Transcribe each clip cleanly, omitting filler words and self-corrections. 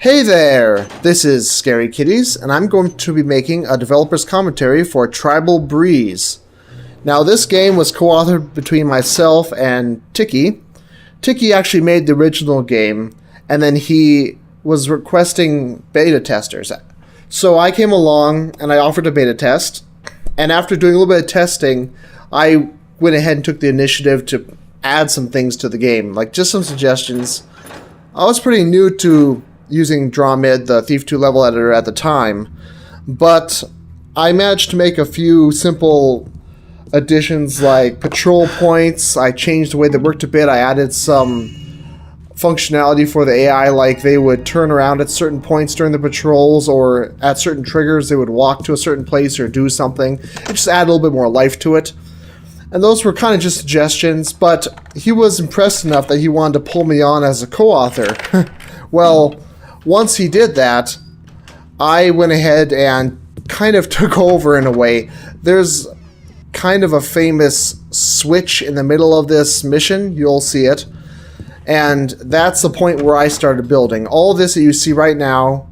Hey there! This is Scary Kitties, and I'm going to be making a developer's commentary for Tribal Breeze. Now, this game was co-authored between myself and Tiki. Tiki actually made the original game, and then he was requesting beta testers. So I came along, and I offered a beta test, and after doing a little bit of testing, I went ahead and took the initiative to add some things to the game, like just some suggestions. I was pretty new to using DrawMid, the Thief 2 level editor at the time, but I managed to make a few simple additions like patrol points. I changed the way they worked a bit. I added some functionality for the AI, like they would turn around at certain points during the patrols, or at certain triggers they would walk to a certain place or do something. It just added a little bit more life to it. And those were kind of just suggestions, but he was impressed enough that he wanted to pull me on as a co-author. Well, once he did that, I went ahead and kind of took over in a way. There's kind of a famous switch in the middle of this mission. You'll see it. And that's the point where I started building. All this that you see right now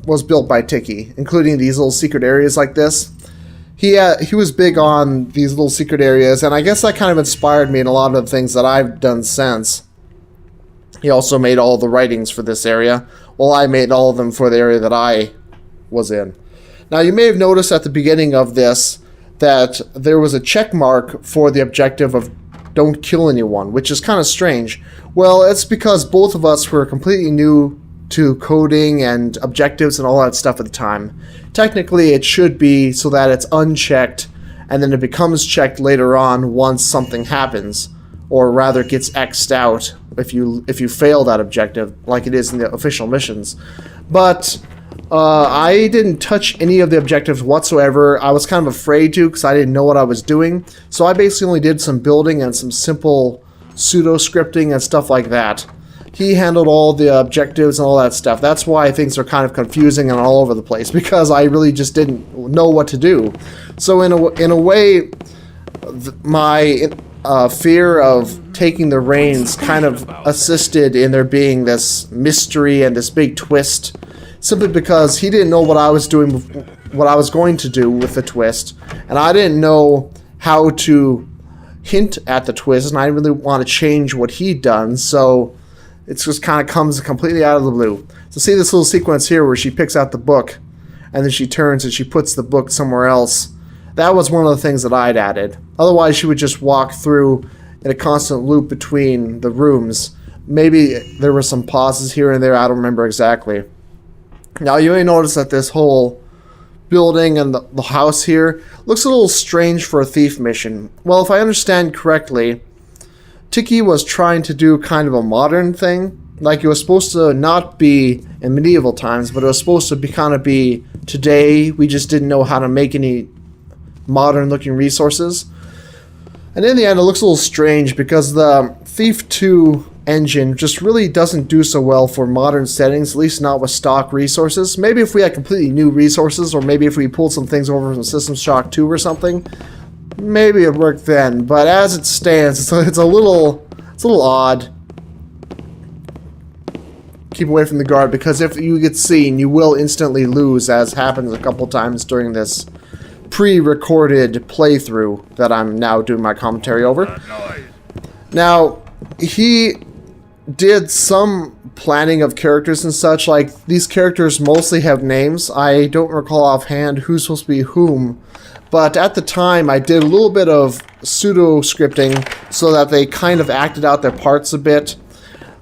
was built by Tiki, including these little secret areas like this. He was big on these little secret areas, and I guess that kind of inspired me in a lot of the things that I've done since. He also made all the writings for this area, while I made all of them for the area that I was in. Now, you may have noticed at the beginning of this that there was a check mark for the objective of don't kill anyone, which is kind of strange. Well, it's because both of us were completely new to coding and objectives and all that stuff at the time. Technically, it should be so that it's unchecked, and then it becomes checked later on once something happens, or rather gets X'd out if you fail that objective, like it is in the official missions. But I didn't touch any of the objectives whatsoever. I was kind of afraid to because I didn't know what I was doing. So I basically only did some building and some simple pseudo scripting and stuff like that. He handled all the objectives and all that stuff. That's why things are kind of confusing and all over the place, because I really just didn't know what to do. So in a way, my fear of taking the reins kind of assisted in there being this mystery and this big twist, simply because he didn't know what I was doing, what I was going to do with the twist, and I didn't know how to hint at the twist, and I didn't really want to change what he'd done, so it just kind of comes completely out of the blue. So see this little sequence here where she picks out the book, and then she turns and she puts the book somewhere else. That was one of the things that I'd added. Otherwise, she would just walk through in a constant loop between the rooms. Maybe there were some pauses here and there, I don't remember exactly. Now, you may notice that this whole building and the house here looks a little strange for a thief mission. Well, if I understand correctly, Tiki was trying to do kind of a modern thing. Like, it was supposed to not be in medieval times, but it was supposed to kind of be today. We just didn't know how to make any modern looking resources. And in the end, it looks a little strange because the Thief 2 engine just really doesn't do so well for modern settings, at least not with stock resources. Maybe if we had completely new resources, or maybe if we pulled some things over from System Shock 2 or something, maybe it worked then. But as it stands, it's a little odd. Keep away from the guard, because if you get seen, you will instantly lose, as happens a couple times during this pre-recorded playthrough that I'm now doing my commentary over. Now, he did some planning of characters and such. Like, these characters mostly have names. I don't recall offhand who's supposed to be whom, but at the time I did a little bit of pseudo scripting so that they kind of acted out their parts a bit.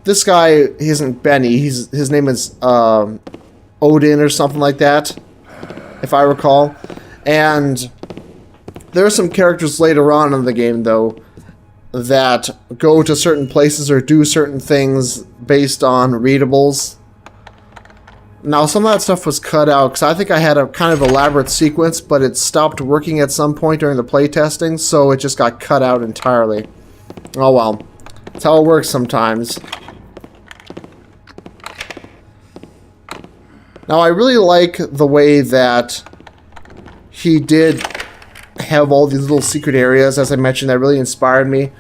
This guy isn't Benny. His name is Odin or something like that, if I recall. And there are some characters later on in the game, though, that go to certain places or do certain things based on readables. Now, some of that stuff was cut out because I think I had a kind of elaborate sequence, but it stopped working at some point during the playtesting, so it just got cut out entirely. Oh well. That's how it works sometimes. Now, I really like the way that he did have all these little secret areas, as I mentioned, that really inspired me.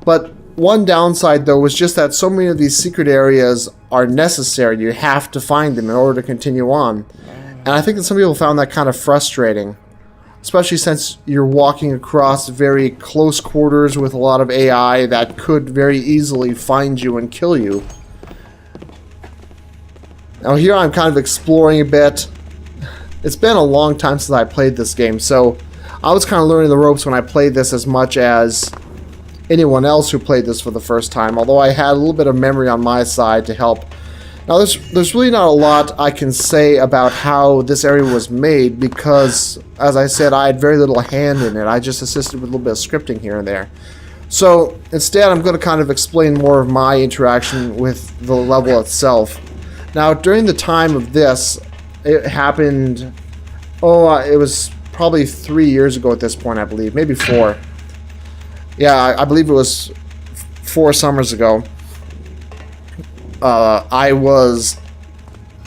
But one downside, though, was just that so many of these secret areas are necessary. You have to find them in order to continue on. And I think that some people found that kind of frustrating, especially since you're walking across very close quarters with a lot of AI that could very easily find you and kill you. Now here I'm kind of exploring a bit. It's been a long time since I played this game, so I was kind of learning the ropes when I played this as much as anyone else who played this for the first time, although I had a little bit of memory on my side to help. Now there's really not a lot I can say about how this area was made because, as I said, I had very little hand in it. I just assisted with a little bit of scripting here and there. So instead I'm going to kind of explain more of my interaction with the level itself. Now during the time of this, it happened, it was probably 3 years ago at this point, I believe, maybe 4. Yeah, I believe it was 4 summers ago. I was,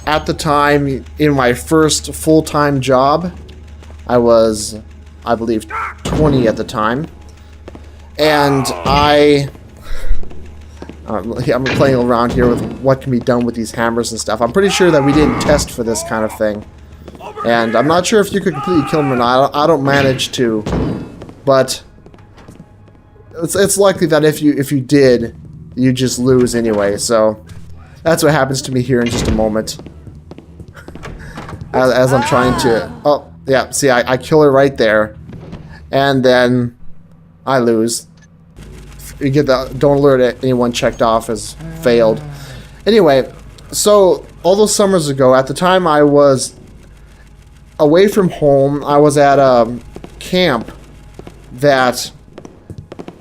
at the time, in my first full-time job. I was, I believe, 20 at the time. And I'm playing around here with what can be done with these hammers and stuff. I'm pretty sure that we didn't test for this kind of thing. And I'm not sure if you could completely kill them or not. I don't manage to. But it's likely that if you did, you just lose anyway. So that's what happens to me here in just a moment. As I'm trying to... Oh, yeah, see, I kill her right there. And then I lose. You get the don't alert anyone checked off as failed. Anyway, so all those summers ago, at the time I was away from home. I was at a camp that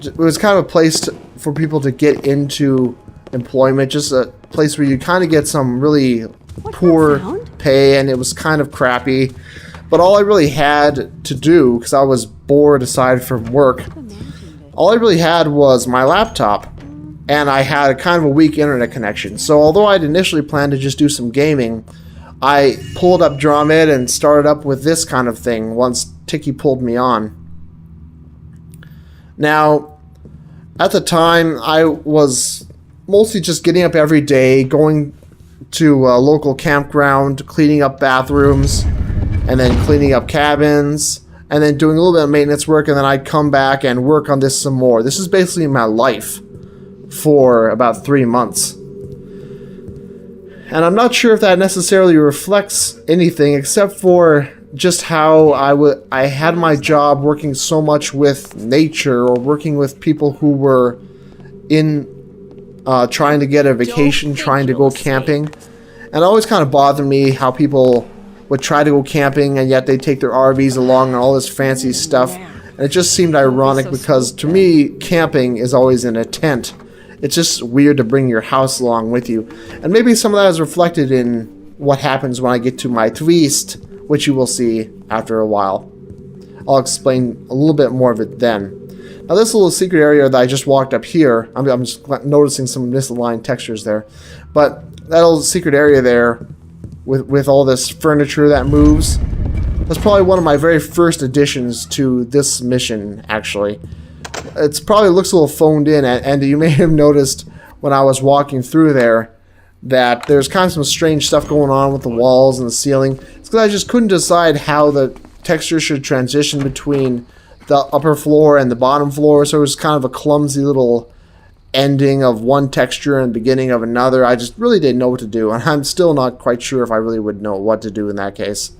it was kind of a place for people to get into employment, just a place where you kind of get some really poor pay, and it was kind of crappy. But all I really had to do, because I was bored aside from work, all I really had was my laptop, and I had a kind of a weak internet connection. So although I'd initially planned to just do some gaming, I pulled up DrawMed and started up with this kind of thing once Tiki pulled me on. Now, at the time, I was mostly just getting up every day, going to a local campground, cleaning up bathrooms, and then cleaning up cabins, and then doing a little bit of maintenance work, and then I'd come back and work on this some more. This is basically my life for about 3 months. And I'm not sure if that necessarily reflects anything, except for just how I had my job working so much with nature, or working with people who were in trying to get a vacation, trying to go camping. And it always kind of bothered me how people would try to go camping and yet they take their RVs along and all this fancy stuff. And it just seemed ironic because to me, camping is always in a tent. It's just weird to bring your house along with you. And maybe some of that is reflected in what happens when I get to my twist, which you will see after a while. I'll explain a little bit more of it then. Now this little secret area that I just walked up here, I'm just noticing some misaligned textures there. But that little secret area there with all this furniture that moves, that's probably one of my very first additions to this mission, actually. It's probably looks a little phoned in, and you may have noticed when I was walking through there that there's kind of some strange stuff going on with the walls and the ceiling. It's because I just couldn't decide how the texture should transition between the upper floor and the bottom floor, so it was kind of a clumsy little ending of one texture and beginning of another. I just really didn't know what to do, and I'm still not quite sure if I really would know what to do in that case.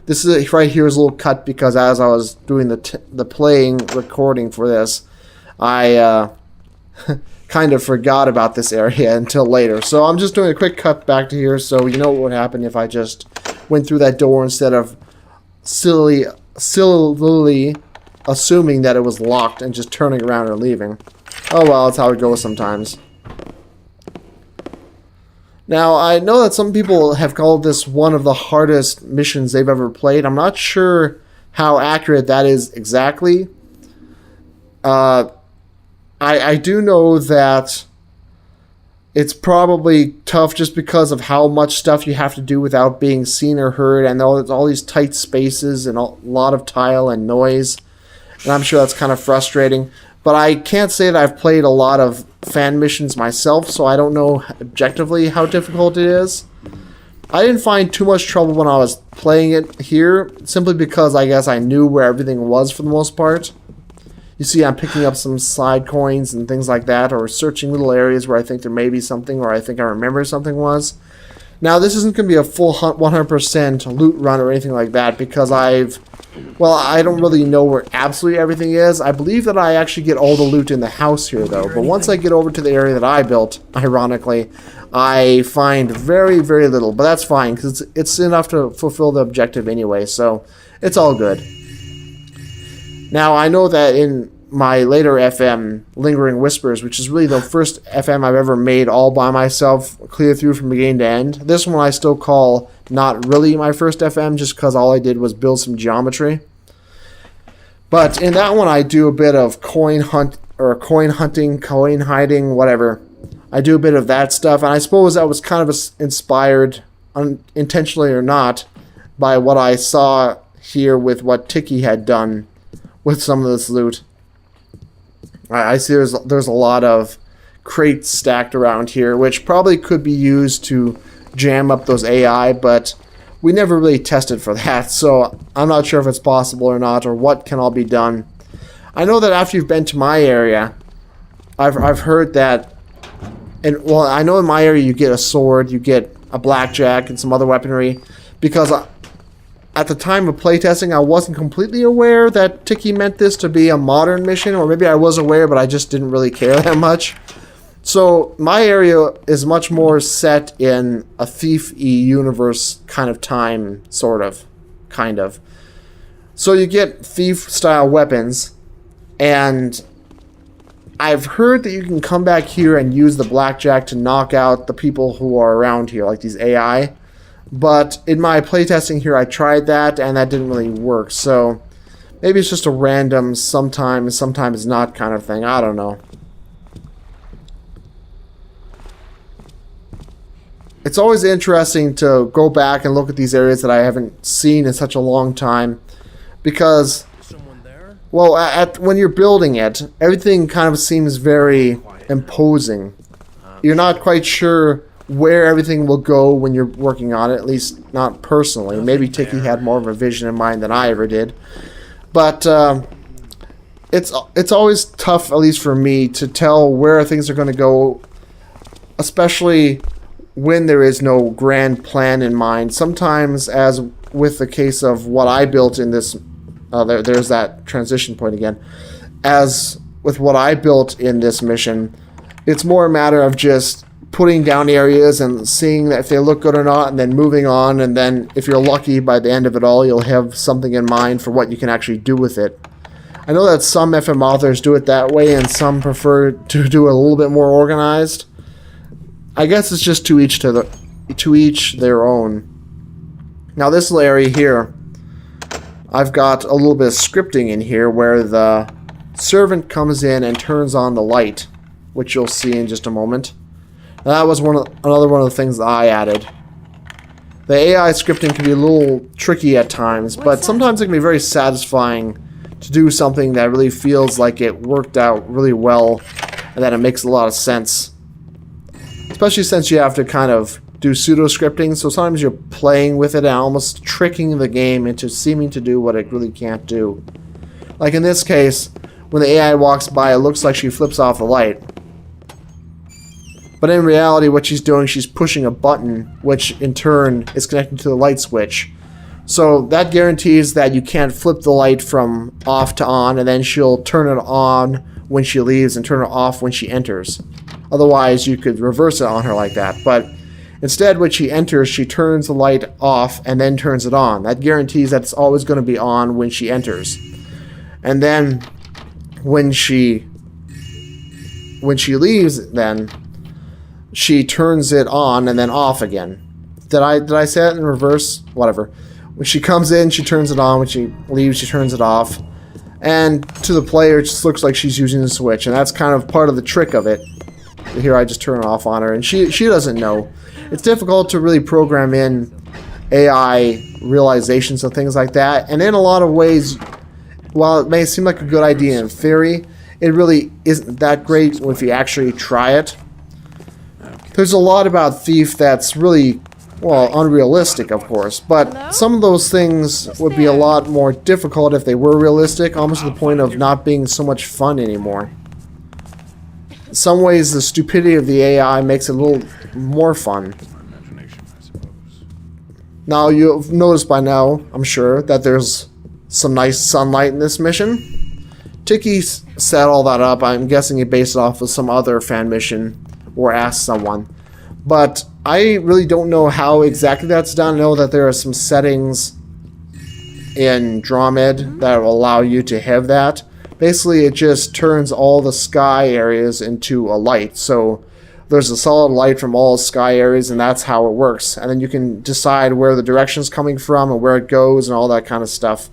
This is right here is a little cut because as I was doing the playing recording for this, I kind of forgot about this area until later. So I'm just doing a quick cut back to here so you know what would happen if I just went through that door instead of sillily assuming that it was locked and just turning around and leaving. Oh well, that's how it goes sometimes. Now, I know that some people have called this one of the hardest missions they've ever played. I'm not sure how accurate that is exactly. I do know that it's probably tough just because of how much stuff you have to do without being seen or heard, and all these tight spaces and a lot of tile and noise. And I'm sure that's kind of frustrating. But I can't say that I've played a lot of fan missions myself, so I don't know objectively how difficult it is. I didn't find too much trouble when I was playing it here, simply because I guess I knew where everything was for the most part. You see I'm picking up some side coins and things like that, or searching little areas where I think there may be something, or I think I remember something was. Now, this isn't going to be a full 100% loot run or anything like that, because I don't really know where absolutely everything is. I believe that I actually get all the loot in the house here, though. But once I get over to the area that I built, ironically, I find very, very little. But that's fine, because it's enough to fulfill the objective anyway, so it's all good. Now, I know that in my later FM, Lingering Whispers, which is really the first FM I've ever made all by myself, clear through from beginning to end. This one I still call not really my first FM, just because all I did was build some geometry. But in that one I do a bit of coin hunting, coin hiding, whatever. I do a bit of that stuff, and I suppose that was kind of inspired, unintentionally or not, by what I saw here with what Tiki had done with some of this loot. I see there's a lot of crates stacked around here, which probably could be used to jam up those AI, but we never really tested for that, so I'm not sure if it's possible or not, or what can all be done. I know that after you've been to my area, I've heard that, I know in my area you get a sword, you get a blackjack, and some other weaponry, because at the time of playtesting, I wasn't completely aware that Tiki meant this to be a modern mission, or maybe I was aware, but I just didn't really care that much. So my area is much more set in a Thief-y universe kind of time, kind of. So you get Thief-style weapons, and I've heard that you can come back here and use the blackjack to knock out the people who are around here, like these AI. But in my playtesting here, I tried that, and that didn't really work. So maybe it's just a random sometimes not kind of thing. I don't know. It's always interesting to go back and look at these areas that I haven't seen in such a long time, because, well, when you're building it, everything kind of seems very imposing. You're not quite sure where everything will go when you're working on it, at least not personally. Maybe Tiki had more of a vision in mind than I ever did. But it's always tough, at least for me, to tell where things are going to go, especially when there is no grand plan in mind. Sometimes, as with the case of what I built in this, there's that transition point again. As with what I built in this mission, it's more a matter of just putting down areas and seeing that if they look good or not, and then moving on, and then if you're lucky, by the end of it all, you'll have something in mind for what you can actually do with it. I know that some FM authors do it that way, and some prefer to do it a little bit more organized. I guess it's just to each their own. Now this little area here, I've got a little bit of scripting in here where the servant comes in and turns on the light, which you'll see in just a moment. That was another one of the things that I added. The AI scripting can be a little tricky at times, but sometimes it can be very satisfying to do something that really feels like it worked out really well and that it makes a lot of sense. Especially since you have to kind of do pseudo-scripting, so sometimes you're playing with it and almost tricking the game into seeming to do what it really can't do. Like in this case, when the AI walks by, it looks like she flips off the light. But in reality, what she's doing, she's pushing a button, which in turn is connected to the light switch. So that guarantees that you can't flip the light from off to on, and then she'll turn it on when she leaves and turn it off when she enters. Otherwise, you could reverse it on her like that. But instead, when she enters, she turns the light off and then turns it on. That guarantees that it's always going to be on when she enters. And then when she leaves, then she turns it on and then off again. Did I say that in reverse? Whatever. When she comes in, she turns it on. When she leaves, she turns it off. And to the player, it just looks like she's using the switch. And that's kind of part of the trick of it. Here I just turn it off on her, and she doesn't know. It's difficult to really program in AI realizations of things like that. And in a lot of ways, while it may seem like a good idea in theory, it really isn't that great if you actually try it. There's a lot about Thief that's really, well, unrealistic, of course, but some of those things would be a lot more difficult if they were realistic, almost to the point of not being so much fun anymore. In some ways, the stupidity of the AI makes it a little more fun. Now, you've noticed by now, I'm sure, that there's some nice sunlight in this mission. Tiki set all that up. I'm guessing he based it off of some other fan mission or asked someone. But I really don't know how exactly that's done. I know that there are some settings in Dromed that will allow you to have that. Basically, it just turns all the sky areas into a light. So there's a solid light from all sky areas, and that's how it works. And then you can decide where the direction's coming from and where it goes and all that kind of stuff.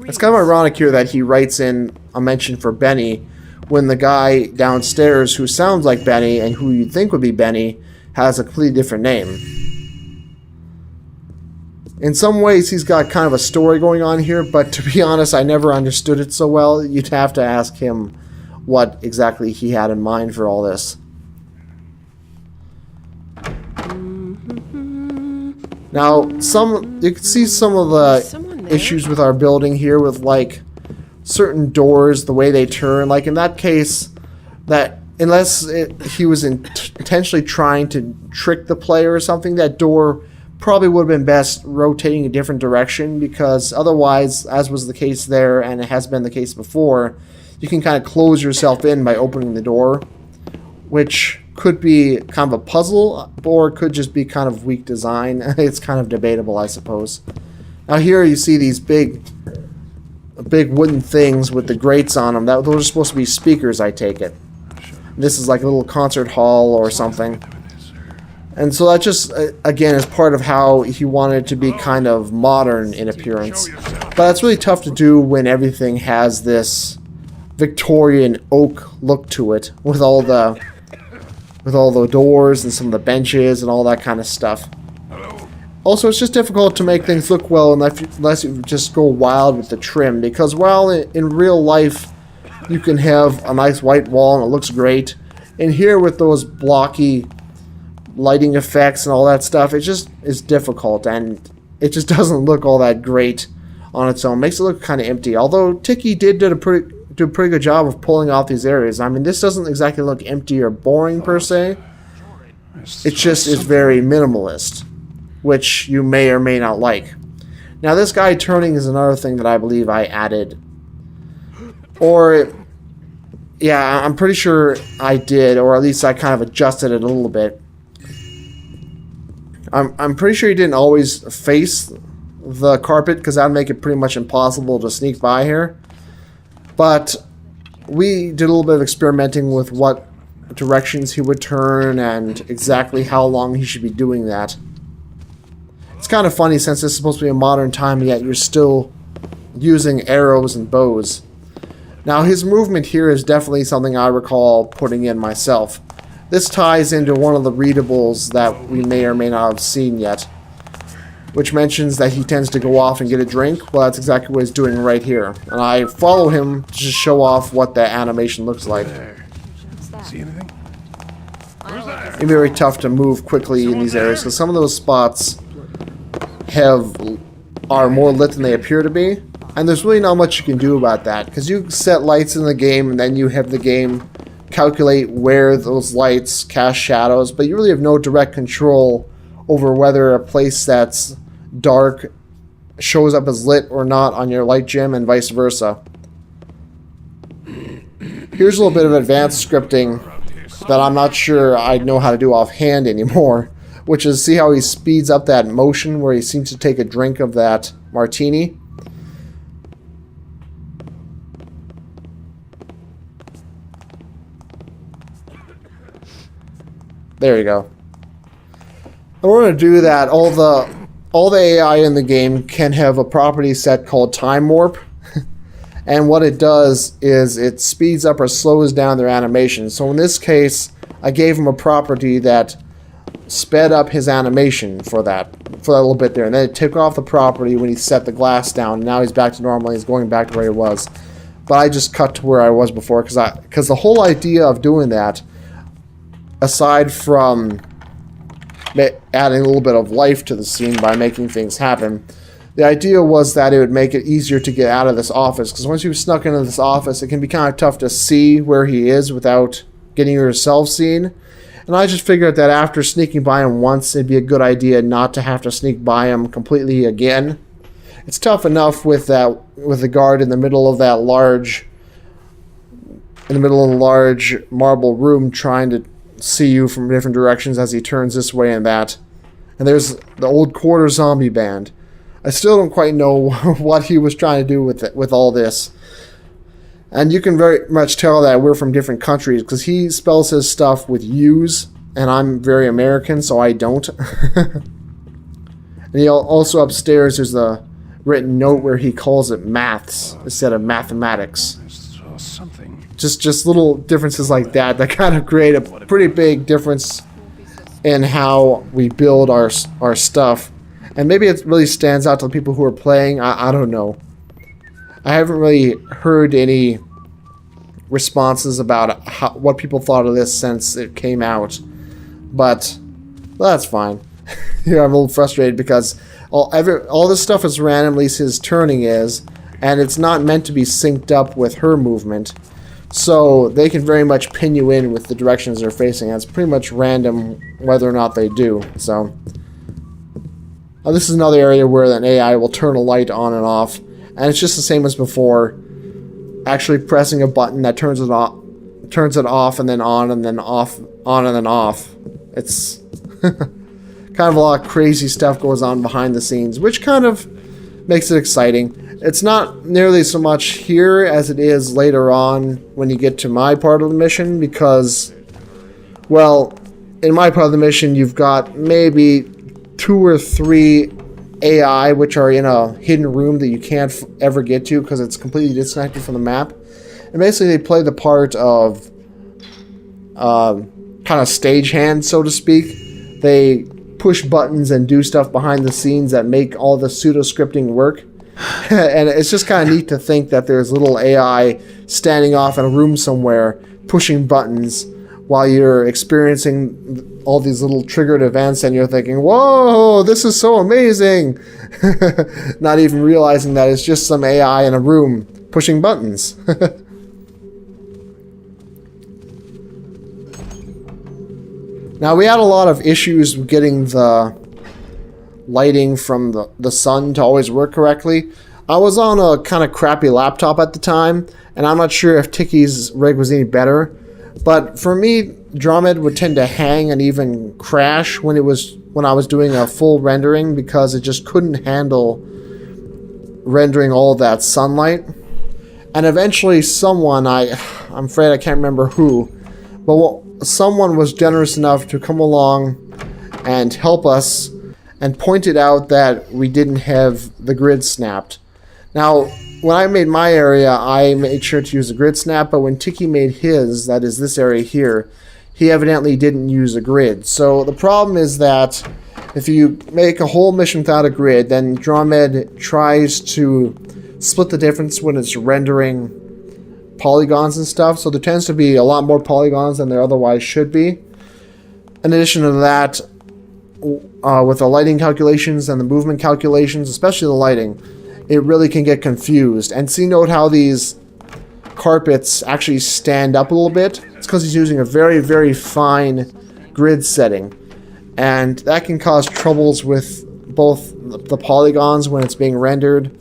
It's kind of ironic here that he writes in a mention for Benny when the guy downstairs who sounds like Benny and who you'd think would be Benny has a completely different name. In some ways, he's got kind of a story going on here, but to be honest, I never understood it so well. You'd have to ask him what exactly he had in mind for all this. Now, you can see some of the issues with our building here with, like, certain doors, the way they turn. Like, in that case, that unless he was intentionally trying to trick the player or something, that door probably would have been best rotating a different direction, because otherwise, as was the case there, and it has been the case before, you can kind of close yourself in by opening the door, which could be kind of a puzzle, or it could just be kind of weak design. It's kind of debatable, I suppose. Now here you see these big wooden things with the grates on them. Those are supposed to be speakers, I take it. This is like a little concert hall or something. And so that just, again, is part of how he wanted to be kind of modern in appearance. But that's really tough to do when everything has this Victorian oak look to it, with all the doors and some of the benches and all that kind of stuff. Also, it's just difficult to make things look well unless you just go wild with the trim, because while in real life you can have a nice white wall and it looks great, in here with those blocky lighting effects and all that stuff, it just is difficult, and it just doesn't look all that great on its own. Makes it look kind of empty, although Tiki did a pretty good job of pulling off these areas. I mean, this doesn't exactly look empty or boring per se. It just is very minimalist, which you may or may not like. Now, this guy turning is another thing that I believe I added. Or, yeah, I'm pretty sure I did, or at least I kind of adjusted it a little bit. I'm pretty sure he didn't always face the carpet, because that would make it pretty much impossible to sneak by here. But we did a little bit of experimenting with what directions he would turn and exactly how long he should be doing that. It's kind of funny, since this is supposed to be a modern time, yet you're still using arrows and bows. Now, his movement here is definitely something I recall putting in myself. This ties into one of the readables that we may or may not have seen yet, which mentions that he tends to go off and get a drink. Well, that's exactly what he's doing right here. And I follow him to just show off what the animation looks like. See anything? It'd be very tough to move quickly in these areas, because some of those spots are more lit than they appear to be. And there's really not much you can do about that, because you set lights in the game, and then you have the game calculate where those lights cast shadows, but you really have no direct control over whether a place that's dark shows up as lit or not on your light gem, and vice versa. Here's a little bit of advanced scripting that I'm not sure I know how to do offhand anymore, which is, see how he speeds up that motion where he seems to take a drink of that martini? There you go. In order to do that, all the AI in the game can have a property set called Time Warp. And what it does is it speeds up or slows down their animation. So in this case, I gave him a property that sped up his animation for that little bit there. And then it took off the property when he set the glass down. And now he's back to normal. He's going back to where he was. but I just cut to where I was before because the whole idea of doing that, aside from adding a little bit of life to the scene by making things happen, the idea was that it would make it easier to get out of this office, because once you've snuck into this office, it can be kind of tough to see where he is without getting yourself seen. And I just figured that after sneaking by him once, it'd be a good idea not to have to sneak by him completely again. It's tough enough with the guard in the middle of that large marble room trying to see you from different directions as he turns this way and that. And there's the old quarter zombie band. I still don't quite know what he was trying to do with all this. And you can very much tell that we're from different countries, because he spells his stuff with U's, and I'm very American, so I don't. And also upstairs there's a written note where he calls it maths instead of mathematics. Something. Just little differences like that kind of create a pretty big difference in how we build our stuff. And maybe it really stands out to the people who are playing. I don't know. I haven't really heard any responses about what people thought of this since it came out. But well, that's fine. Yeah, I'm a little frustrated because all this stuff is random, at least his turning is. And it's not meant to be synced up with her movement. So they can very much pin you in with the directions they're facing. And it's pretty much random whether or not they do. So this is another area where an AI will turn a light on and off, and it's just the same as before. Actually pressing a button that turns it off and then on and then off, on and then off. It's kind of a lot of crazy stuff goes on behind the scenes, which kind of makes it exciting. It's not nearly so much here as it is later on when you get to my part of the mission, because, well, in my part of the mission you've got maybe 2 or 3 AI which are in a hidden room that you can't ever get to because it's completely disconnected from the map. And basically they play the part of kind of stagehand, so to speak. They push buttons and do stuff behind the scenes that make all the pseudo-scripting work. And it's just kind of neat to think that there's little AI standing off in a room somewhere pushing buttons while you're experiencing all these little triggered events, and you're thinking, whoa, this is so amazing. Not even realizing that it's just some AI in a room pushing buttons. Now, we had a lot of issues getting the lighting from the sun to always work correctly. I was on a kind of crappy laptop at the time, and I'm not sure if Tiki's rig was any better. But for me, Dromed would tend to hang and even crash when I was doing a full rendering, because it just couldn't handle rendering all that sunlight. And eventually someone, I'm afraid I can't remember who, but someone was generous enough to come along and help us and pointed out that we didn't have the grid snapped. Now, when I made my area, I made sure to use a grid snap, but when Tiki made his, that is this area here, he evidently didn't use a grid. So the problem is that if you make a whole mission without a grid, then Dromed tries to split the difference when it's rendering polygons and stuff. So there tends to be a lot more polygons than there otherwise should be. In addition to that, with the lighting calculations and the movement calculations, especially the lighting, it really can get confused. And see, note how these carpets actually stand up a little bit. It's because he's using a very, very fine grid setting. And that can cause troubles with both the polygons when it's being rendered,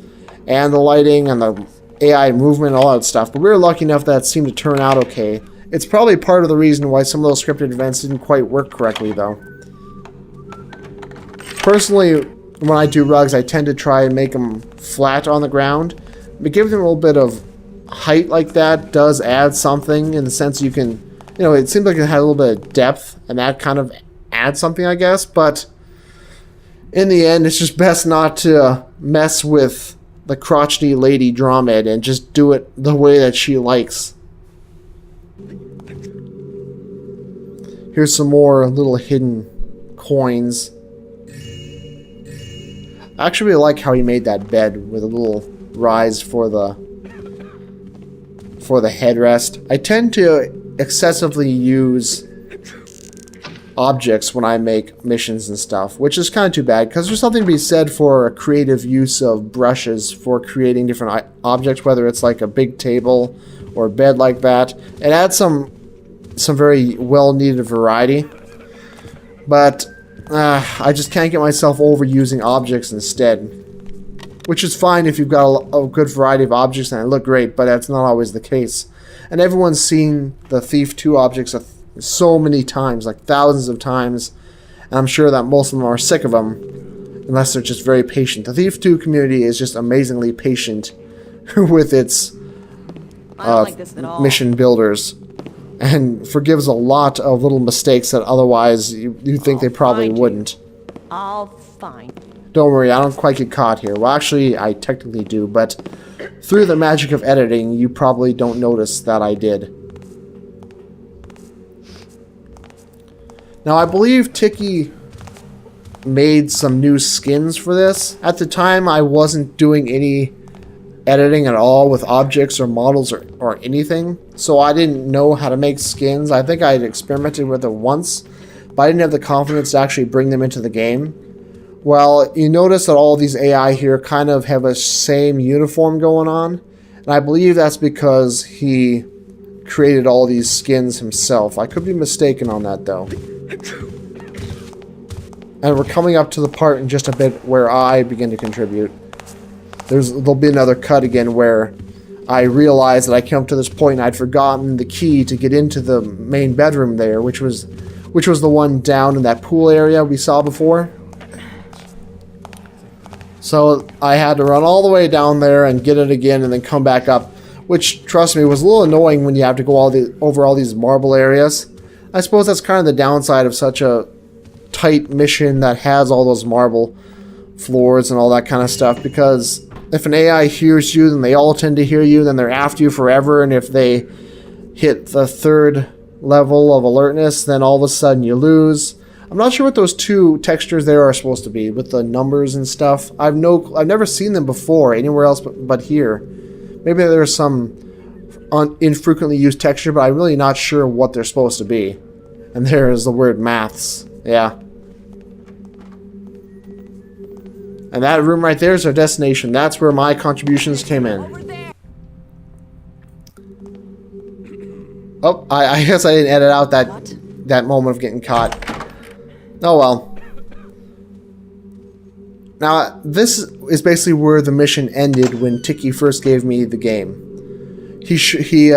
and the lighting, and the AI movement, and all that stuff. But we were lucky enough that it seemed to turn out okay. It's probably part of the reason why some of those scripted events didn't quite work correctly, though. Personally, when I do rugs, I tend to try and make them flat on the ground. But giving them a little bit of height like that does add something, in the sense you can, you know, it seems like it had a little bit of depth, and that kind of adds something, I guess. But in the end, it's just best not to mess with the crotchety lady Dromed and just do it the way that she likes. Here's some more little hidden coins. I actually really like how he made that bed with a little rise for the for the headrest. I tend to excessively use objects when I make missions and stuff, which is kind of too bad because there's something to be said for a creative use of brushes for creating different objects, whether it's like a big table or a bed like that. It adds some very well needed variety, but I just can't get myself over using objects instead, which is fine if you've got a good variety of objects and they look great, but that's not always the case. And everyone's seen the Thief 2 objects so many times, like thousands of times, and I'm sure that most of them are sick of them, unless they're just very patient. The Thief 2 community is just amazingly patient with its mission builders, and forgives a lot of little mistakes that otherwise you think they probably wouldn't. I'll find. Don't worry, I don't quite get caught here. Well, actually, I technically do, but through the magic of editing, you probably don't notice that I did. Now, I believe Tiki made some new skins for this. At the time, I wasn't doing any editing at all with objects or models or anything, so I didn't know how to make skins. I think I had experimented with it once, but I didn't have the confidence to actually bring them into the game. Well, you notice that all these AI here kind of have a same uniform going on, and I believe that's because he created all these skins himself. I could be mistaken on that, though. And we're coming up to the part in just a bit where I begin to contribute. There'll be another cut again where I realized that I came up to this point and I'd forgotten the key to get into the main bedroom there, which was the one down in that pool area we saw before. So I had to run all the way down there and get it again and then come back up, which, trust me, was a little annoying when you have to go over all these marble areas. I suppose that's kind of the downside of such a tight mission that has all those marble floors and all that kind of stuff, because if an AI hears you, then they all tend to hear you, then they're after you forever, and if they hit the third level of alertness, then all of a sudden you lose. I'm not sure what those two textures there are supposed to be with the numbers and stuff. I've never seen them before anywhere else but here. Maybe there's some infrequently used texture, but I'm really not sure what they're supposed to be. And there is the word maths. Yeah. And that room right there is our destination. That's where my contributions came in. Oh, I guess I didn't edit out that moment of getting caught. Oh well. Now, this is basically where the mission ended when Tiki first gave me the game. He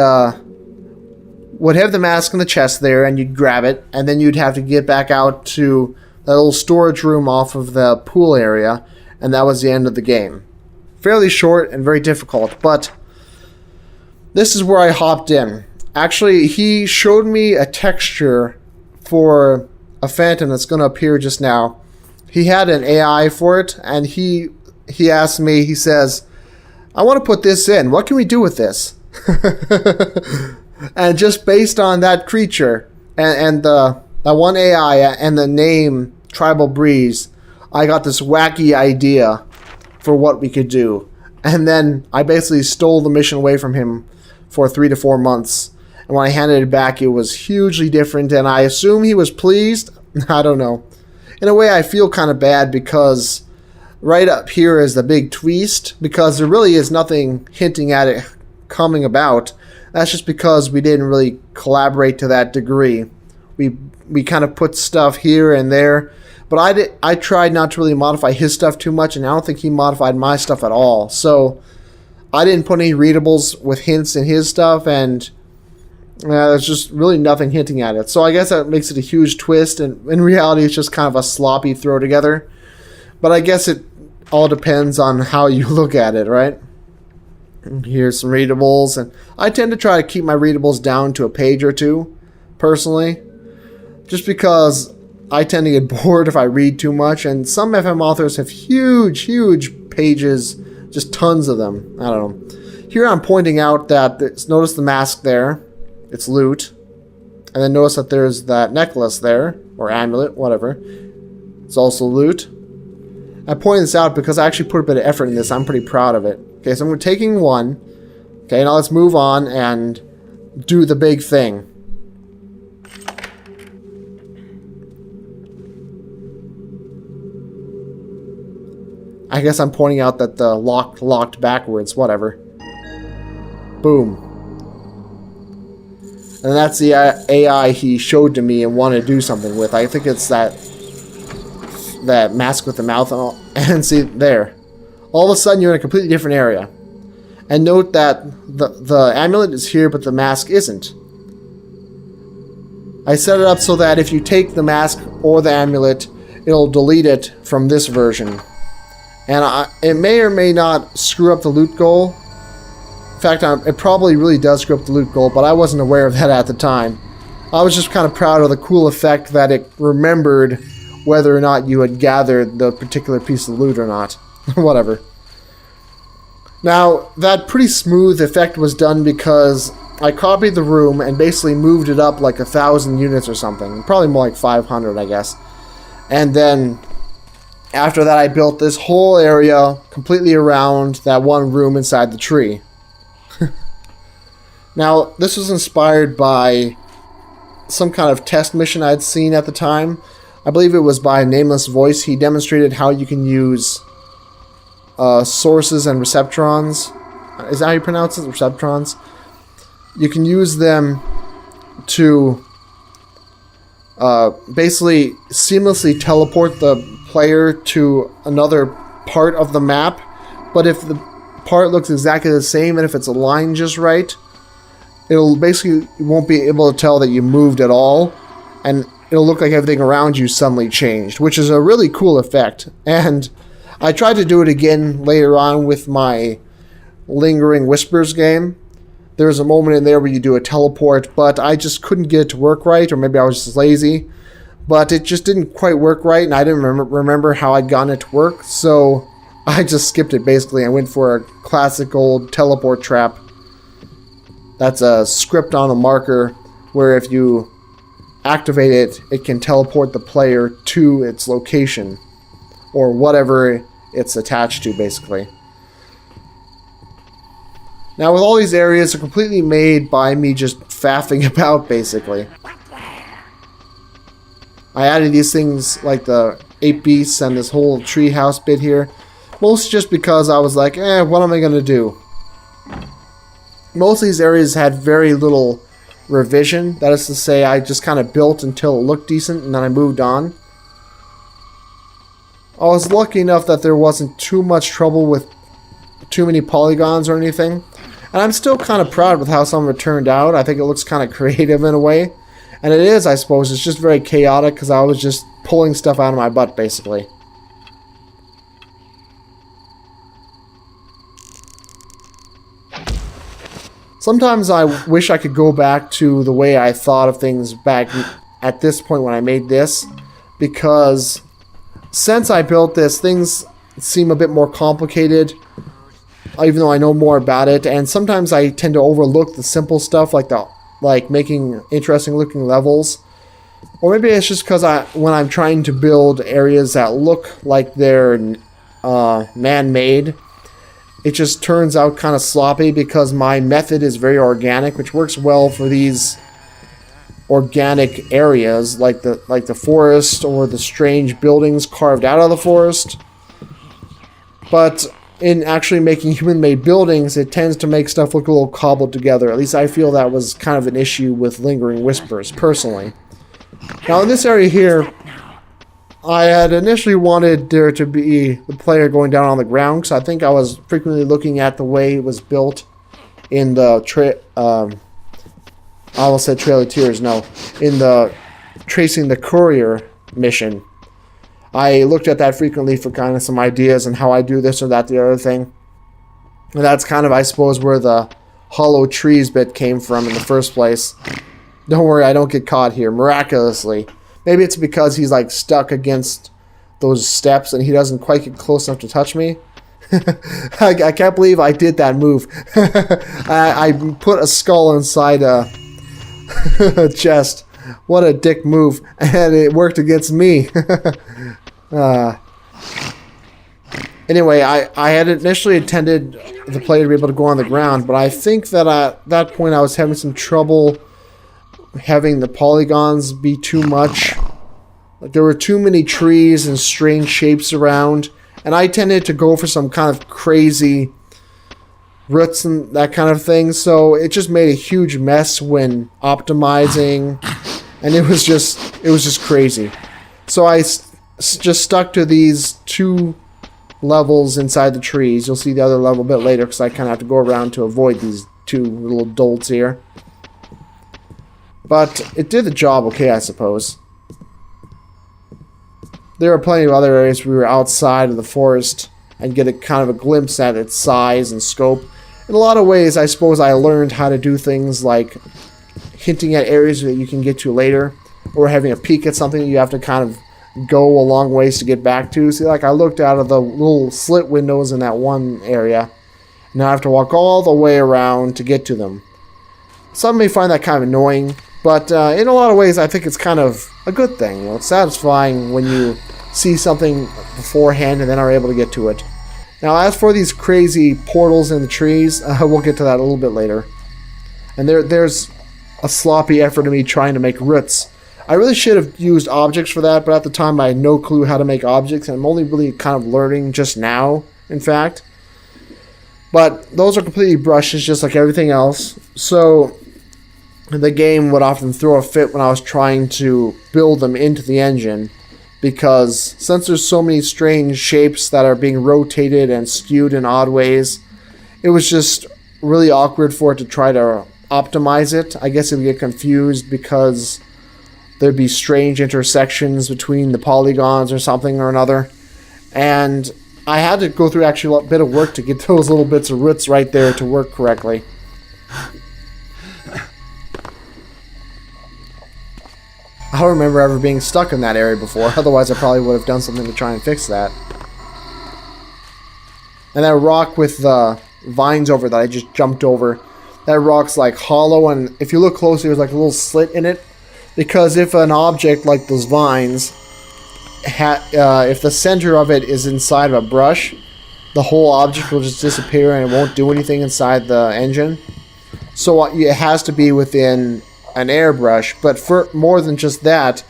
would have the mask in the chest there, and you'd grab it, and then you'd have to get back out to that little storage room off of the pool area, and that was the end of the game. Fairly short and very difficult, but this is where I hopped in. Actually, he showed me a texture for a phantom that's going to appear just now. He had an AI for it, and he asked me, he says, I want to put this in. What can we do with this? And just based on that creature and that one AI and the name Tribal Breeze, I got this wacky idea for what we could do. And then I basically stole the mission away from him for 3 to 4 months. And when I handed it back, it was hugely different, and I assume he was pleased. I don't know. In a way, I feel kind of bad because right up here is the big twist, because there really is nothing hinting at it coming about. That's just because we didn't really collaborate to that degree. We kind of put stuff here and there, but I tried not to really modify his stuff too much, and I don't think he modified my stuff at all. So I didn't put any readables with hints in his stuff, and there's just really nothing hinting at it. So I guess that makes it a huge twist, and in reality it's just kind of a sloppy throw together. But I guess it all depends on how you look at it, right? Here's some readables, and I tend to try to keep my readables down to a page or two, personally, just because I tend to get bored if I read too much, and some FM authors have huge pages, just tons of them. I don't know. Here I'm pointing out that, notice the mask there, it's loot, and then notice that there's that necklace there, or amulet, whatever, it's also loot. I point this out because I actually put a bit of effort in this. I'm pretty proud of it. Okay, so I'm taking one. Okay, now let's move on and do the big thing. I guess I'm pointing out that the locked backwards, whatever. Boom. And that's the AI he showed to me and wanted to do something with. I think it's that mask with the mouth and all. And see, there. All of a sudden, you're in a completely different area. And note that the amulet is here, but the mask isn't. I set it up so that if you take the mask or the amulet, it'll delete it from this version. And it may or may not screw up the loot goal. In fact, it probably really does screw up the loot goal, but I wasn't aware of that at the time. I was just kind of proud of the cool effect that it remembered whether or not you had gathered the particular piece of loot or not. Whatever. Now, that pretty smooth effect was done because I copied the room and basically moved it up like 1,000 units or something. Probably more like 500, I guess. And then after that, I built this whole area completely around that one room inside the tree. Now, this was inspired by some kind of test mission I'd seen at the time. I believe it was by a nameless voice. He demonstrated how you can use sources and receptrons. Is that how you pronounce it? Receptrons? You can use them to basically seamlessly teleport the player to another part of the map. But if the part looks exactly the same and if it's aligned just right, it'll basically, you won't be able to tell that you moved at all, and it'll look like everything around you suddenly changed, which is a really cool effect. And I tried to do it again later on with my Lingering Whispers game. There was a moment in there where you do a teleport, but I just couldn't get it to work right, or maybe I was just lazy. But it just didn't quite work right, and I didn't remember how I'd gotten it to work, so I just skipped it basically and went for a classic old teleport trap. That's a script on a marker where if you activate it, it can teleport the player to its location, or whatever it's attached to, basically. Now, with all these areas, are completely made by me just faffing about, basically. I added these things like the 8 beasts and this whole treehouse bit here, mostly just because I was like, what am I going to do? Most of these areas had very little revision. That is to say, I just kind of built until it looked decent and then I moved on. I was lucky enough that there wasn't too much trouble with too many polygons or anything. And I'm still kind of proud with how some of it turned out. I think it looks kind of creative in a way. And it is, I suppose. It's just very chaotic because I was just pulling stuff out of my butt, basically. Sometimes I wish I could go back to the way I thought of things back at this point when I made this, because since I built this, things seem a bit more complicated, even though I know more about it, and sometimes I tend to overlook the simple stuff like making interesting looking levels. Or maybe it's just because when I'm trying to build areas that look like they're man-made, it just turns out kind of sloppy because my method is very organic, which works well for these organic areas like the forest or the strange buildings carved out of the forest. But in actually making human-made buildings, it tends to make stuff look a little cobbled together. At least I feel that was kind of an issue with Lingering Whispers, personally. Now, in this area here, I had initially wanted there to be the player going down on the ground, because I think I was frequently looking at the way it was built in the I almost said Trail of Tears, no. In the Tracing the Courier mission. I looked at that frequently for kind of some ideas on how I do this or that, the other thing. And that's kind of, I suppose, where the hollow trees bit came from in the first place. Don't worry, I don't get caught here, miraculously. Maybe it's because he's like stuck against those steps and he doesn't quite get close enough to touch me. I can't believe I did that move. I put a skull inside a chest. What a dick move. And it worked against me. Anyway, I had initially intended the player to be able to go on the ground, but I think that at that point I was having some trouble having the polygons be too much. Like there were too many trees and strange shapes around, and I tended to go for some kind of crazy roots and that kind of thing, so it just made a huge mess when optimizing, and it was just crazy. So I just stuck to these two levels inside the trees. You'll see the other level a bit later because I kind of have to go around to avoid these two little dolts here. But it did the job okay, I suppose. There are plenty of other areas where we were outside of the forest and get a kind of a glimpse at its size and scope. In a lot of ways, I suppose I learned how to do things like hinting at areas that you can get to later, or having a peek at something that you have to kind of go a long ways to get back to. See, like I looked out of the little slit windows in that one area. Now I have to walk all the way around to get to them. Some may find that kind of annoying, but in a lot of ways I think it's kind of a good thing. You know, it's satisfying when you see something beforehand and then are able to get to it. Now as for these crazy portals in the trees, we'll get to that a little bit later. And there's a sloppy effort of me trying to make roots. I really should have used objects for that, but at the time I had no clue how to make objects, and I'm only really kind of learning just now, in fact. But those are completely brushes, just like everything else. So the game would often throw a fit when I was trying to build them into the engine, because since there's so many strange shapes that are being rotated and skewed in odd ways, it was just really awkward for it to try to optimize it. I guess it would get confused because there'd be strange intersections between the polygons or something or another. And I had to go through actually a bit of work to get those little bits of roots right there to work correctly. I don't remember ever being stuck in that area before, otherwise I probably would have done something to try and fix that. And that rock with the vines over that I just jumped over, that rock's like hollow, and if you look closely there's like a little slit in it. Because if an object like those vines, if the center of it is inside of a brush, the whole object will just disappear and it won't do anything inside the engine. So it has to be within an airbrush, but for more than just that,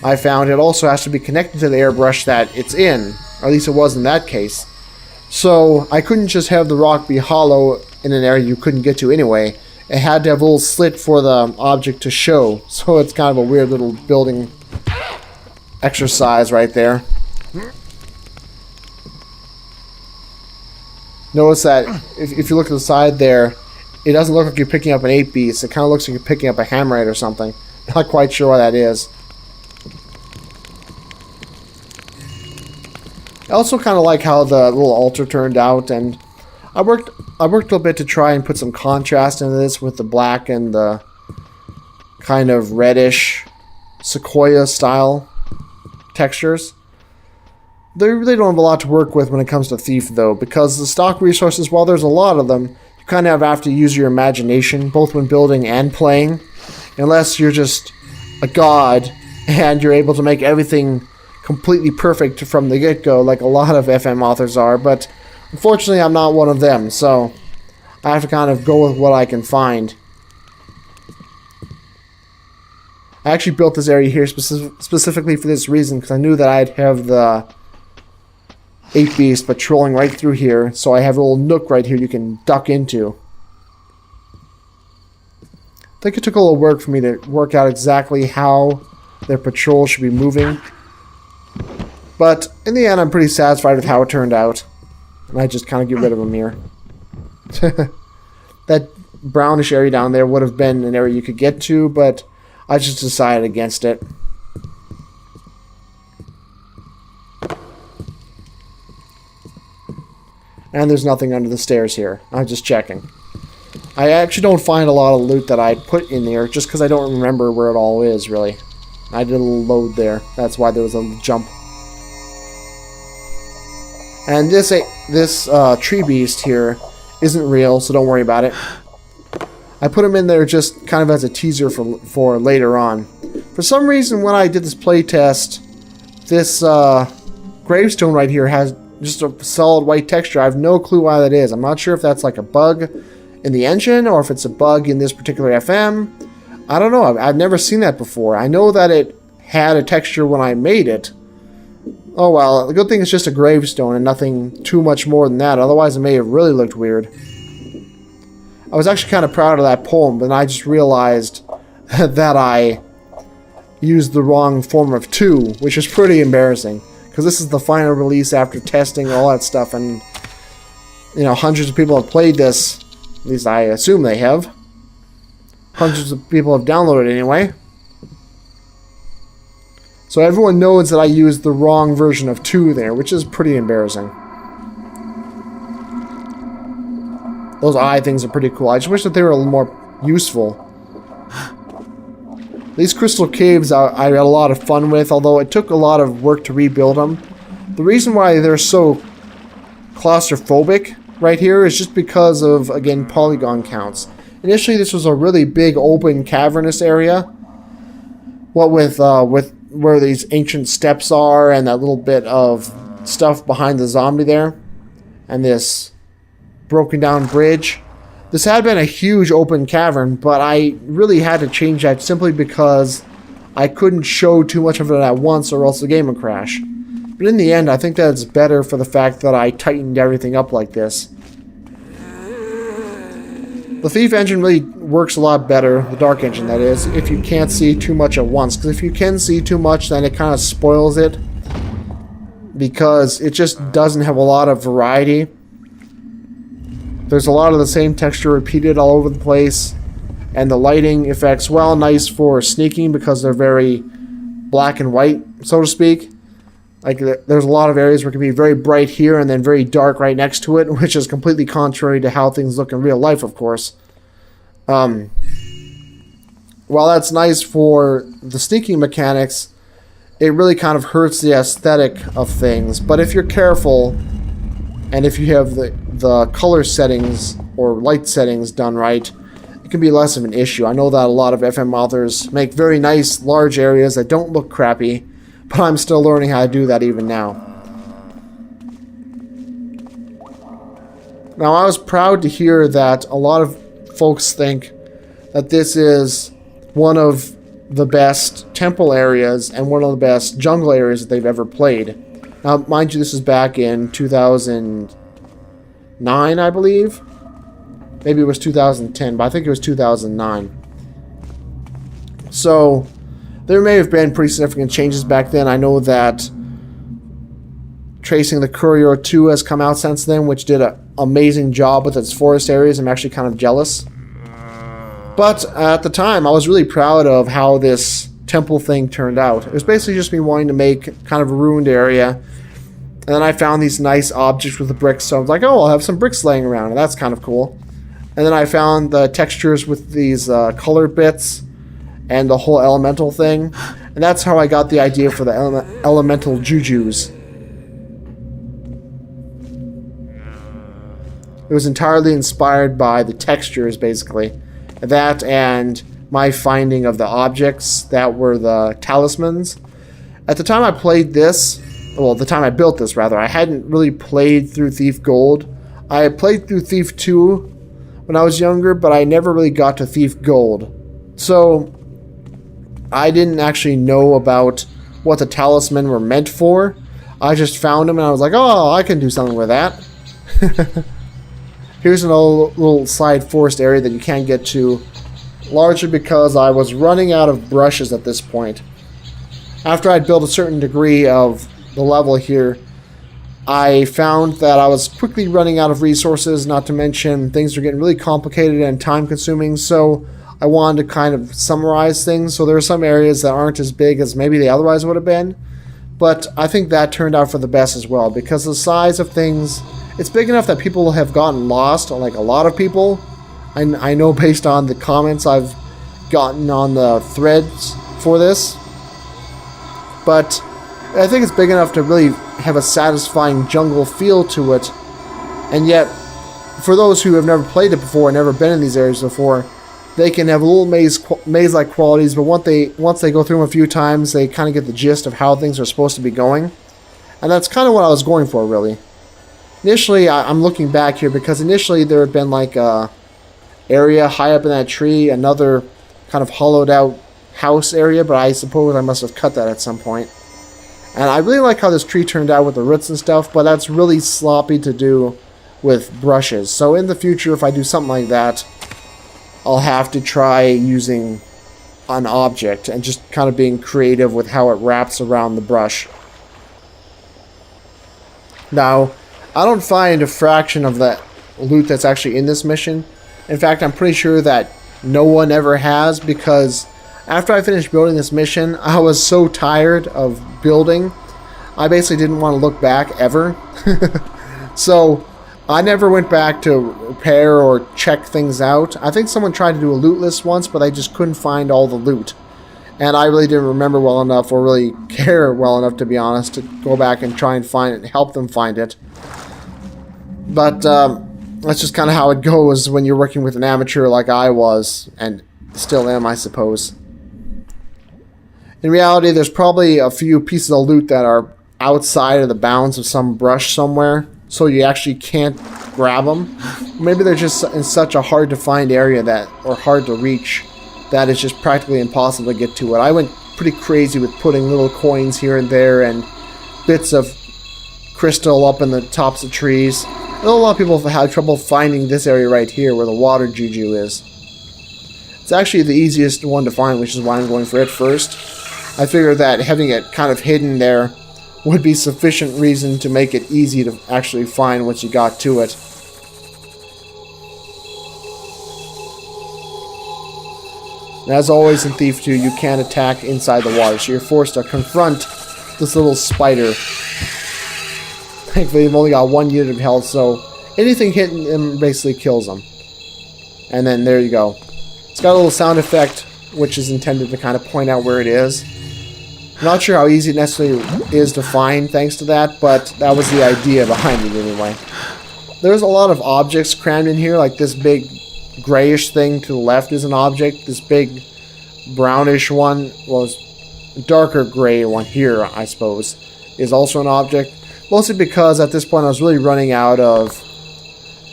I found it also has to be connected to the airbrush that it's in, or at least it was in that case. So I couldn't just have the rock be hollow in an area you couldn't get to anyway. It had to have a little slit for the object to show, so it's kind of a weird little building exercise right there. Notice that if you look at the side there, it doesn't look like you're picking up an 8-piece. It kind of looks like you're picking up a hammerite or something. Not quite sure what that is. I also kind of like how the little altar turned out, and I worked a little bit to try and put some contrast into this with the black and the kind of reddish sequoia style textures. They really don't have a lot to work with when it comes to Thief though, because the stock resources, while there's a lot of them, you kind of have to use your imagination both when building and playing, unless you're just a god and you're able to make everything completely perfect from the get-go like a lot of FM authors are, but unfortunately I'm not one of them, so I have to kind of go with what I can find. I actually built this area here specifically for this reason, because I knew that I'd have the 8-beast patrolling right through here, so I have a little nook right here you can duck into. I think it took a little work for me to work out exactly how their patrol should be moving, but in the end I'm pretty satisfied with how it turned out. And I just kind of get rid of them here. That brownish area down there would have been an area you could get to, but I just decided against it. And there's nothing under the stairs here. I'm just checking. I actually don't find a lot of loot that I put in there, just because I don't remember where it all is, really. I did a little load there. That's why there was a jump. And this tree beast here isn't real, so don't worry about it. I put him in there just kind of as a teaser for later on. For some reason, when I did this playtest, this gravestone right here has just a solid white texture. I have no clue why that is. I'm not sure if that's like a bug in the engine or if it's a bug in this particular FM. I don't know. I've never seen that before. I know that it had a texture when I made it. Oh well, the good thing it's just a gravestone and nothing too much more than that. Otherwise it may have really looked weird. I was actually kind of proud of that poem, but then I just realized that I used the wrong form of 2, which is pretty embarrassing. Because this is the final release after testing all that stuff, and you know, hundreds of people have played this. At least I assume they have. Hundreds of people have downloaded it anyway. So everyone knows that I used the wrong version of 2 there, which is pretty embarrassing. Those eye things are pretty cool. I just wish that they were a little more useful. These crystal caves I had a lot of fun with, although it took a lot of work to rebuild them. The reason why they're so claustrophobic right here is just because of, again, polygon counts. Initially, this was a really big, open, cavernous area. What with where these ancient steps are and that little bit of stuff behind the zombie there. And this broken down bridge. This had been a huge open cavern, but I really had to change that simply because I couldn't show too much of it at once or else the game would crash. But in the end, I think that it's better for the fact that I tightened everything up like this. The Thief engine really works a lot better, the Dark engine that is, if you can't see too much at once. Because if you can see too much, then it kind of spoils it. Because it just doesn't have a lot of variety. There's a lot of the same texture repeated all over the place. And the lighting effects, well, nice for sneaking because they're very black and white, so to speak. Like, there's a lot of areas where it can be very bright here and then very dark right next to it, which is completely contrary to how things look in real life, of course. While that's nice for the sneaking mechanics, it really kind of hurts the aesthetic of things. But if you're careful, and if you have the color settings or light settings done right, it can be less of an issue. I know that a lot of FM authors make very nice large areas that don't look crappy, but I'm still learning how to do that even now. Now, I was proud to hear that a lot of folks think that this is one of the best temple areas and one of the best jungle areas that they've ever played. Now, mind you, this is back in 2009, I believe. Maybe it was 2010, but I think it was 2009. So, there may have been pretty significant changes back then. I know that Tracing the Courier 2 has come out since then, which did an amazing job with its forest areas. I'm actually kind of jealous. But at the time, I was really proud of how this temple thing turned out. It was basically just me wanting to make kind of a ruined area. And then I found these nice objects with the bricks, so I was like, oh, I'll have some bricks laying around, and that's kind of cool. And then I found the textures with these color bits and the whole elemental thing. And that's how I got the idea for the elemental jujus. It was entirely inspired by the textures, basically. That and my finding of the objects that were the talismans. At the time I played this, well, the time I built this, rather, I hadn't really played through Thief Gold. I had played through Thief 2 when I was younger, but I never really got to Thief Gold. So, I didn't actually know about what the talisman were meant for. I just found them and I was like, oh, I can do something with that. Here's an old little side forest area that you can't get to, largely because I was running out of brushes at this point. After I'd built a certain degree of the level here, I found that I was quickly running out of resources, not to mention things were getting really complicated and time consuming, so I wanted to kind of summarize things. So there are some areas that aren't as big as maybe they otherwise would have been, but I think that turned out for the best as well, because the size of things, it's big enough that people have gotten lost, like a lot of people. I know based on the comments I've gotten on the threads for this, but I think it's big enough to really have a satisfying jungle feel to it. And yet, for those who have never played it before and never been in these areas before, they can have little maze-like qualities, but once they go through them a few times, they kind of get the gist of how things are supposed to be going. And that's kind of what I was going for, really. Initially, I'm looking back here because initially there had been like a area high up in that tree, another kind of hollowed out house area, but I suppose I must have cut that at some point. And I really like how this tree turned out with the roots and stuff, but that's really sloppy to do with brushes. So in the future, if I do something like that, I'll have to try using an object and just kind of being creative with how it wraps around the brush. Now, I don't find a fraction of that loot that's actually in this mission. In fact, I'm pretty sure that no one ever has, because after I finished building this mission, I was so tired of building, I basically didn't want to look back ever. So I never went back to repair or check things out. I think someone tried to do a loot list once, but I just couldn't find all the loot. And I really didn't remember well enough, or really care well enough, to be honest, to go back and try and find it, help them find it. But that's just kind of how it goes when you're working with an amateur like I was, and still am, I suppose. In reality, there's probably a few pieces of loot that are outside of the bounds of some brush somewhere, so you actually can't grab them. Maybe they're just in such a hard to find area that, or hard to reach, that it's just practically impossible to get to it. I went pretty crazy with putting little coins here and there and bits of crystal up in the tops of trees. I know a lot of people have had trouble finding this area right here where the water juju is. It's actually the easiest one to find, which is why I'm going for it first. I figured that having it kind of hidden there would be sufficient reason to make it easy to actually find once you got to it. And as always in Thief 2, you can't attack inside the water, so you're forced to confront this little spider. Thankfully, they've only got 1 unit of health, so anything hitting them basically kills them. And then there you go. It's got a little sound effect, which is intended to kind of point out where it is. I'm not sure how easy it necessarily is to find thanks to that, but that was the idea behind it anyway. There's a lot of objects crammed in here, like this big grayish thing to the left is an object. This big brownish one, well, darker gray one here, I suppose, is also an object. Mostly because at this point I was really running out of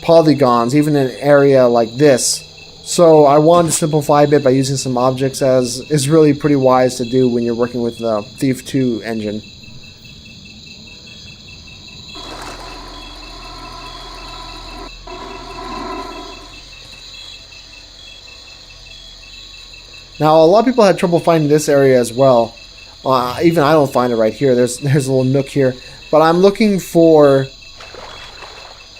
polygons, even in an area like this. So I wanted to simplify a bit by using some objects, as is really pretty wise to do when you're working with the Thief 2 engine. Now, a lot of people had trouble finding this area as well. Even I don't find it right here. There's a little nook here. But I'm looking for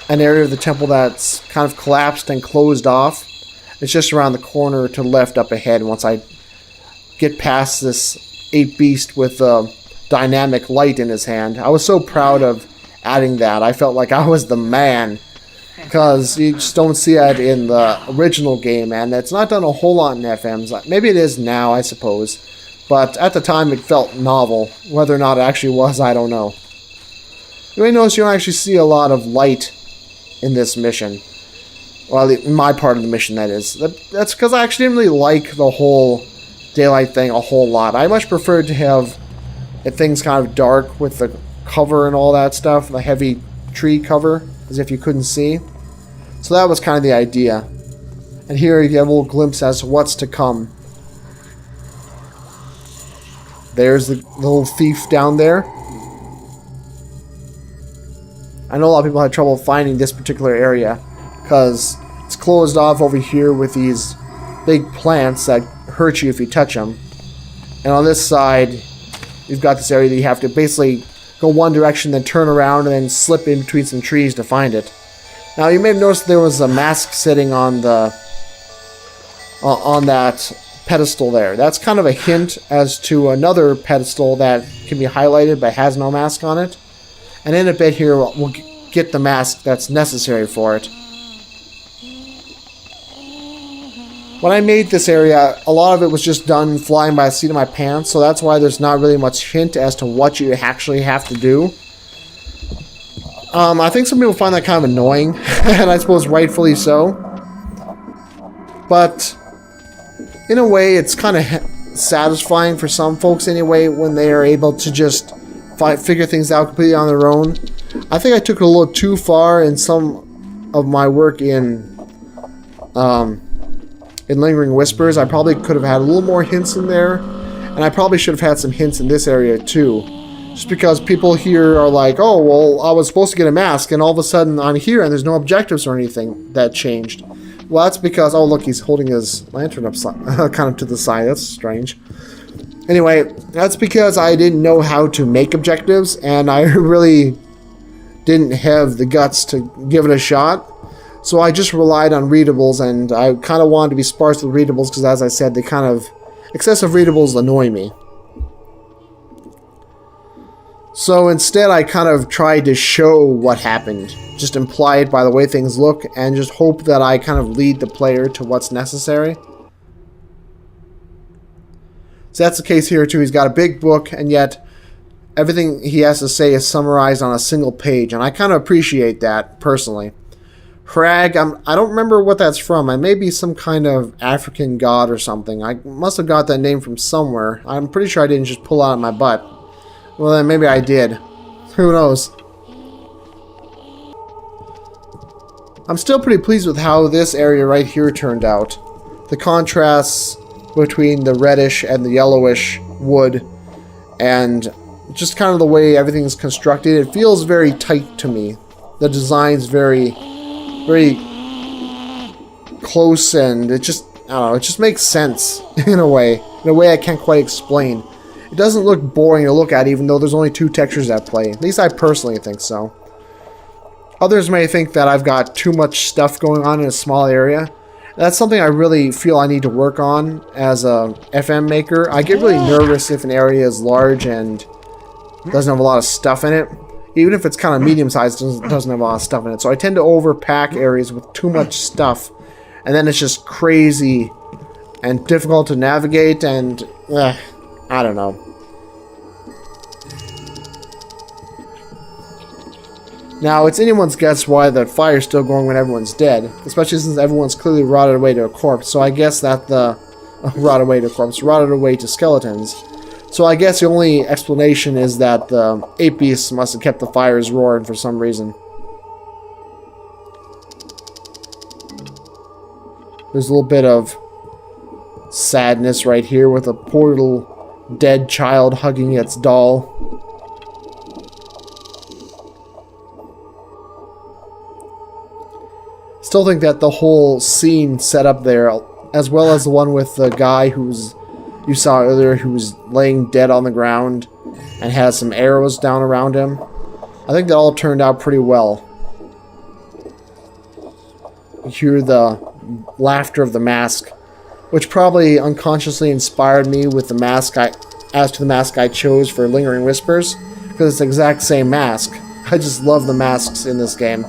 an area of the temple that's kind of collapsed and closed off. It's just around the corner to the left up ahead. Once I get past this ape beast with a dynamic light in his hand. I was so proud of adding that. I felt like I was the man. Because you just don't see it in the original game, and it's not done a whole lot in FMs. Maybe it is now, I suppose. But at the time, it felt novel. Whether or not it actually was, I don't know. You may notice you don't actually see a lot of light in this mission. Well, in my part of the mission, that is. That's because I actually didn't really like the whole daylight thing a whole lot. I much preferred to have things kind of dark with the cover and all that stuff, the heavy tree cover, as if you couldn't see. So that was kind of the idea. And here you get a little glimpse as to what's to come. There's the little thief down there. I know a lot of people had trouble finding this particular area because it's closed off over here with these big plants that hurt you if you touch them. And on this side, you've got this area that you have to basically go one direction, then turn around, and then slip in between some trees to find it. Now, you may have noticed there was a mask sitting on the on that pedestal there. That's kind of a hint as to another pedestal that can be highlighted but has no mask on it. And in a bit here, we'll get the mask that's necessary for it. When I made this area, a lot of it was just done flying by the seat of my pants, so that's why there's not really much hint as to what you actually have to do. I think some people find that kind of annoying, and I suppose rightfully so. But in a way, it's kind of satisfying for some folks anyway when they are able to just figure things out completely on their own. I think I took it a little too far in some of my work in Lingering Whispers. I probably could have had a little more hints in there, and I probably should have had some hints in this area too. Just because people here are like, oh, well, I was supposed to get a mask, and all of a sudden I'm here and there's no objectives or anything that changed. Well, that's because, oh, look, he's holding his lantern up kind of to the side. That's strange. Anyway, that's because I didn't know how to make objectives, and I really didn't have the guts to give it a shot. So I just relied on readables, and I kind of wanted to be sparse with readables because, as I said, they kind of... excessive readables annoy me. So instead, I kind of tried to show what happened. Just imply it by the way things look, and just hope that I kind of lead the player to what's necessary. So that's the case here too. He's got a big book, and yet everything he has to say is summarized on a single page, and I kind of appreciate that, personally. Frag, I don't remember what that's from. It may be some kind of African god or something. I must have got that name from somewhere. I'm pretty sure I didn't just pull out of my butt. Well, then maybe I did. Who knows? I'm still pretty pleased with how this area right here turned out. The contrasts between the reddish and the yellowish wood, and just kind of the way everything's constructed. It feels very tight to me. The design's very close, and it just, I don't know, it just makes sense in a way I can't quite explain. It doesn't look boring to look at, even though there's only 2 textures at play. At least I personally think so. Others may think that I've got too much stuff going on in a small area. That's something I really feel I need to work on as a FM maker. I get really nervous if an area is large and doesn't have a lot of stuff in it. Even if it's kind of medium-sized, it doesn't have a lot of stuff in it. So I tend to overpack areas with too much stuff, and then it's just crazy and difficult to navigate, and I don't know. Now, it's anyone's guess why the fire's still going when everyone's dead, especially since everyone's clearly rotted away to a corpse. So I guess that the rotted away to skeletons. So I guess the only explanation is that the ape beasts must have kept the fires roaring for some reason. There's a little bit of sadness right here with a poor little dead child hugging its doll. Still think that the whole scene set up there, as well as the one with the guy you saw earlier, who was laying dead on the ground and has some arrows down around him, I think that all turned out pretty well. You hear the laughter of the mask, which probably unconsciously inspired me with the mask as to the mask I chose for Lingering Whispers, because it's the exact same mask. I just love the masks in this game.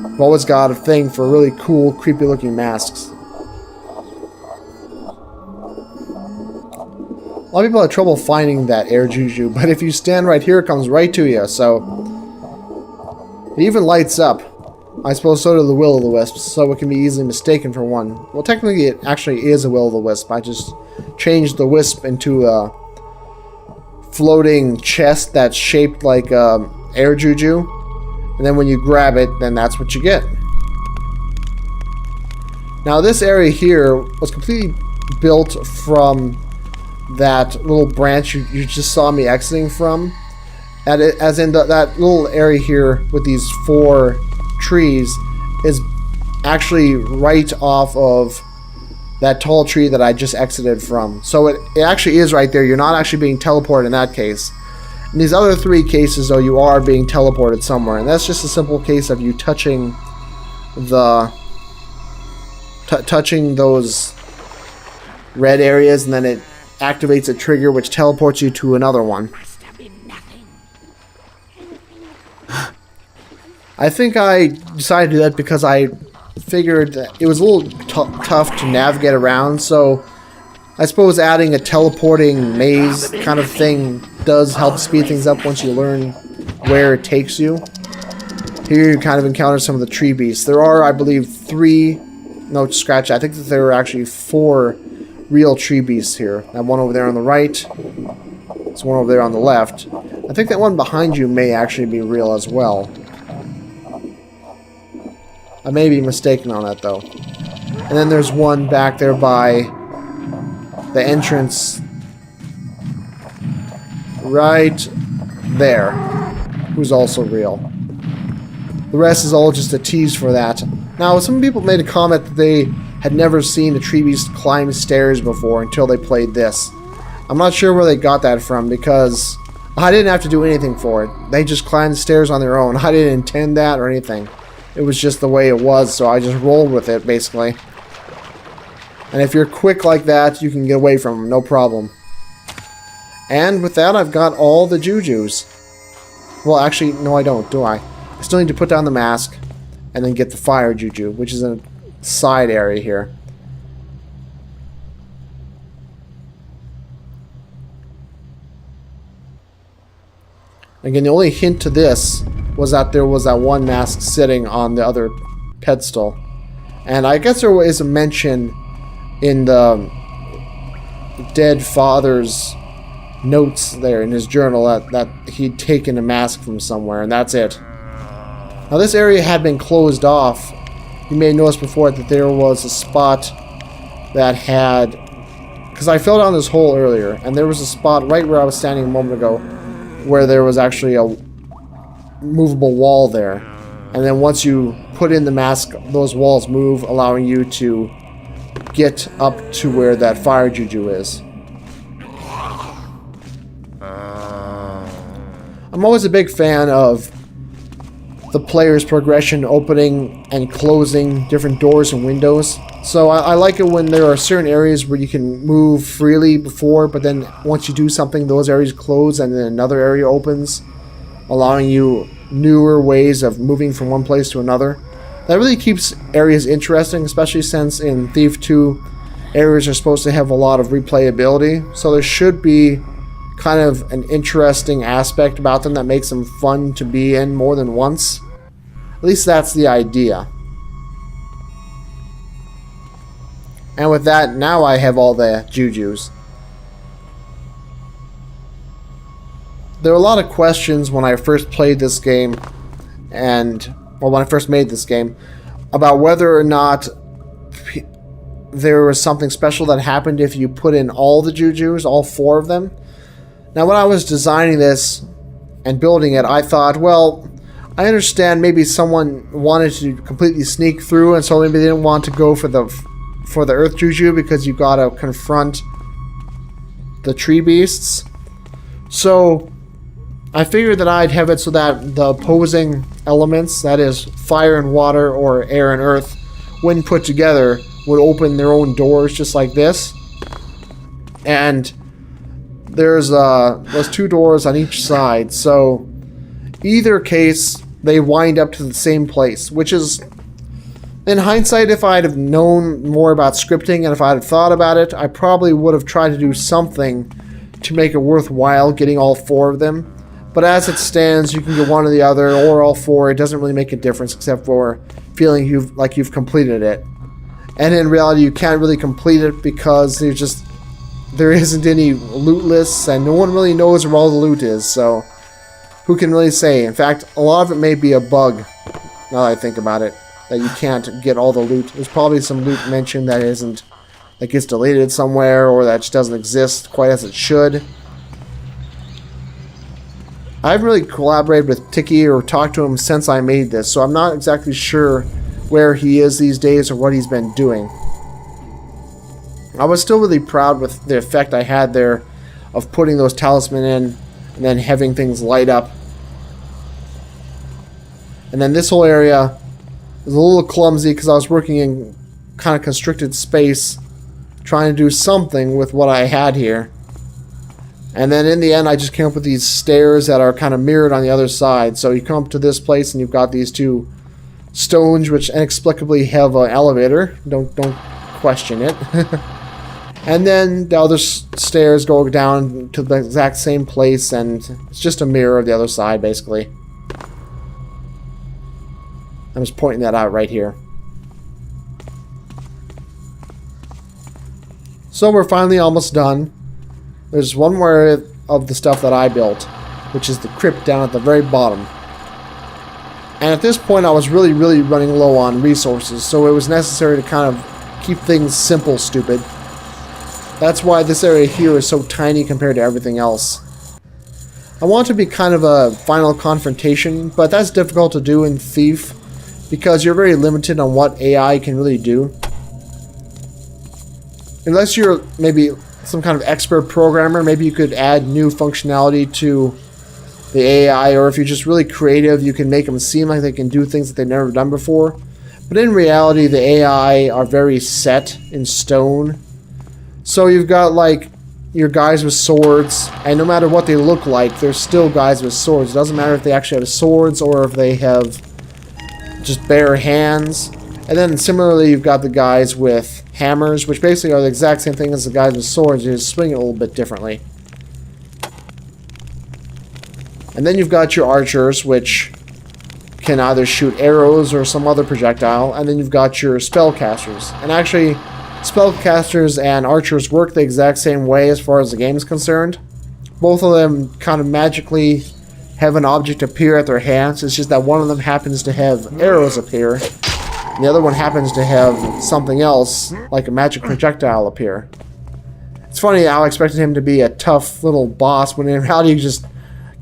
I've always got a thing for really cool, creepy looking masks. A lot of people have trouble finding that air juju, but if you stand right here, it comes right to you, so... It even lights up. I suppose so do the will-o'-the-wisps, so it can be easily mistaken for one. Well, technically it actually is a will-o'-the-wisp. I just changed the wisp into a floating chest that's shaped like air juju. And then when you grab it, then that's what you get. Now this area here was completely built from that little branch you just saw me exiting from. As in that little area here with these 4 trees is actually right off of that tall tree that I just exited from. So it actually is right there. You're not actually being teleported in that case. In these other 3 cases, though, you are being teleported somewhere, and that's just a simple case of you touching the touching those red areas, and then it activates a trigger which teleports you to another one. I think I decided to do that because I figured that it was a little tough to navigate around, so I suppose adding a teleporting maze kind of thing does help speed things up once you learn where it takes you. Here you kind of encounter some of the tree beasts. There are, I believe, 3... No, scratch. I think that there are actually 4 real tree beasts here. That one over there on the right. There's one over there on the left. I think that one behind you may actually be real as well. I may be mistaken on that though. And then there's one back there by the entrance right there, who's also real. The rest is all just a tease for that. Now, some people made a comment that they had never seen a tree beast climb stairs before until they played this. I'm not sure where they got that from because I didn't have to do anything for it. They just climbed the stairs on their own. I didn't intend that or anything. It was just the way it was, so I just rolled with it, basically. And if you're quick like that, you can get away from them, no problem. And with that, I've got all the jujus. Well, actually, no I don't, do I? I still need to put down the mask and then get the fire juju, which is in a side area here. Again, the only hint to this was that there was that one mask sitting on the other pedestal. And I guess there is a mention in the dead father's notes there in his journal that he'd taken a mask from somewhere, and that's it. Now this area had been closed off. You may have noticed before that there was a spot that had... Because I fell down this hole earlier, and there was a spot right where I was standing a moment ago where there was actually a movable wall there. And then once you put in the mask, those walls move, allowing you to get up to where that fire juju is. I'm always a big fan of the player's progression, opening and closing different doors and windows. So I like it when there are certain areas where you can move freely before, but then once you do something, those areas close and then another area opens, allowing you newer ways of moving from one place to another. That really keeps areas interesting, especially since in Thief 2, areas are supposed to have a lot of replayability. So there should be kind of an interesting aspect about them that makes them fun to be in more than once. At least that's the idea. And with that, now I have all the jujus. There were a lot of questions when I first played this game, well, when I first made this game, about whether or not there was something special that happened if you put in all the jujus, all 4 of them. Now, when I was designing this and building it, I thought, well, I understand maybe someone wanted to completely sneak through, and so maybe they didn't want to go for the Earth Juju because you gotta confront the tree beasts. So I figured that I'd have it so that the opposing elements, that is fire and water or air and earth, when put together, would open their own doors just like this. And there's those 2 doors on each side, so either case they wind up to the same place, which is, in hindsight, if I'd have known more about scripting and if I'd have thought about it, I probably would have tried to do something to make it worthwhile getting all 4 of them. But as it stands, you can get one or the other or all 4. It doesn't really make a difference except for feeling you've completed it. And in reality, you can't really complete it because there isn't any loot lists, and no one really knows where all the loot is, so who can really say? In fact, a lot of it may be a bug, now that I think about it, that you can't get all the loot. There's probably some loot mentioned that gets deleted somewhere, or that just doesn't exist quite as it should. I haven't really collaborated with Tiki or talked to him since I made this, so I'm not exactly sure where he is these days or what he's been doing. I was still really proud with the effect I had there of putting those talisman in and then having things light up. And then this whole area is a little clumsy because I was working in kind of constricted space trying to do something with what I had here. And then in the end I just came up with these stairs that are kind of mirrored on the other side. So you come up to this place and you've got these 2 stones which inexplicably have an elevator. Don't question it. And then the other stairs go down to the exact same place, and it's just a mirror of the other side, basically. I'm just pointing that out right here. So we're finally almost done. There's one more of the stuff that I built. which is the crypt down at the very bottom. And at this point I was really running low on resources, so it was necessary to kind of keep things simple, stupid. That's why this area here is so tiny compared to everything else. I want to be kind of a final confrontation, but that's difficult to do in Thief because you're very limited on what AI can really do. Unless you're maybe some kind of expert programmer, maybe you could add new functionality to the AI, or if you're just really creative, you can make them seem like they can do things that they've never done before. But in reality, the AI are very set in stone. So you've got like your guys with swords, and no matter what they look like, they're still guys with swords. It doesn't matter if they actually have swords or if they have just bare hands. And then similarly, you've got the guys with hammers, which basically are the exact same thing as the guys with swords. You just swing it a little bit differently. And then you've got your archers, which can either shoot arrows or some other projectile. And then you've got your spellcasters. And actually, spellcasters and archers work the exact same way as far as the game is concerned. Both of them kind of magically have an object appear at their hands. It's just that one of them happens to have arrows appear, and the other one happens to have something else, like a magic projectile, appear. It's funny how I expected him to be a tough little boss, when in reality you just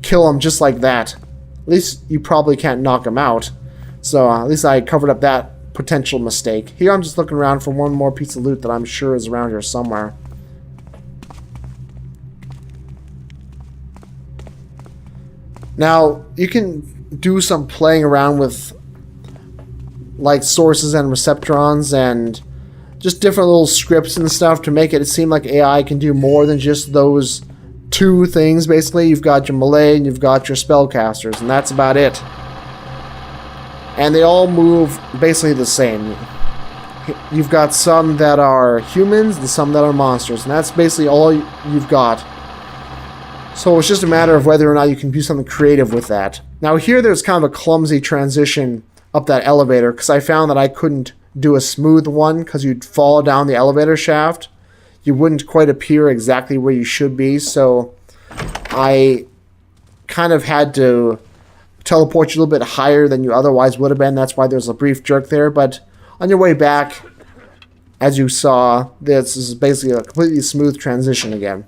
kill him just like that. At least you probably can't knock him out. So at least I covered up that potential mistake. Here I'm just looking around for one more piece of loot that I'm sure is around here somewhere. Now, you can do some playing around with like sources and receptrons and just different little scripts and stuff to make it seem like AI can do more than just those two things. Basically, you've got your melee and you've got your spellcasters, and that's about it. And they all move basically the same. You've got some that are humans and some that are monsters, and that's basically all you've got. So it's just a matter of whether or not you can do something creative with that. Now here there's kind of a clumsy transition up that elevator, because I found that I couldn't do a smooth one because you'd fall down the elevator shaft. You wouldn't quite appear exactly where you should be, so I kind of had to teleport you a little bit higher than you otherwise would have been. That's why there's a brief jerk there, but on your way back, as you saw, this is basically a completely smooth transition again.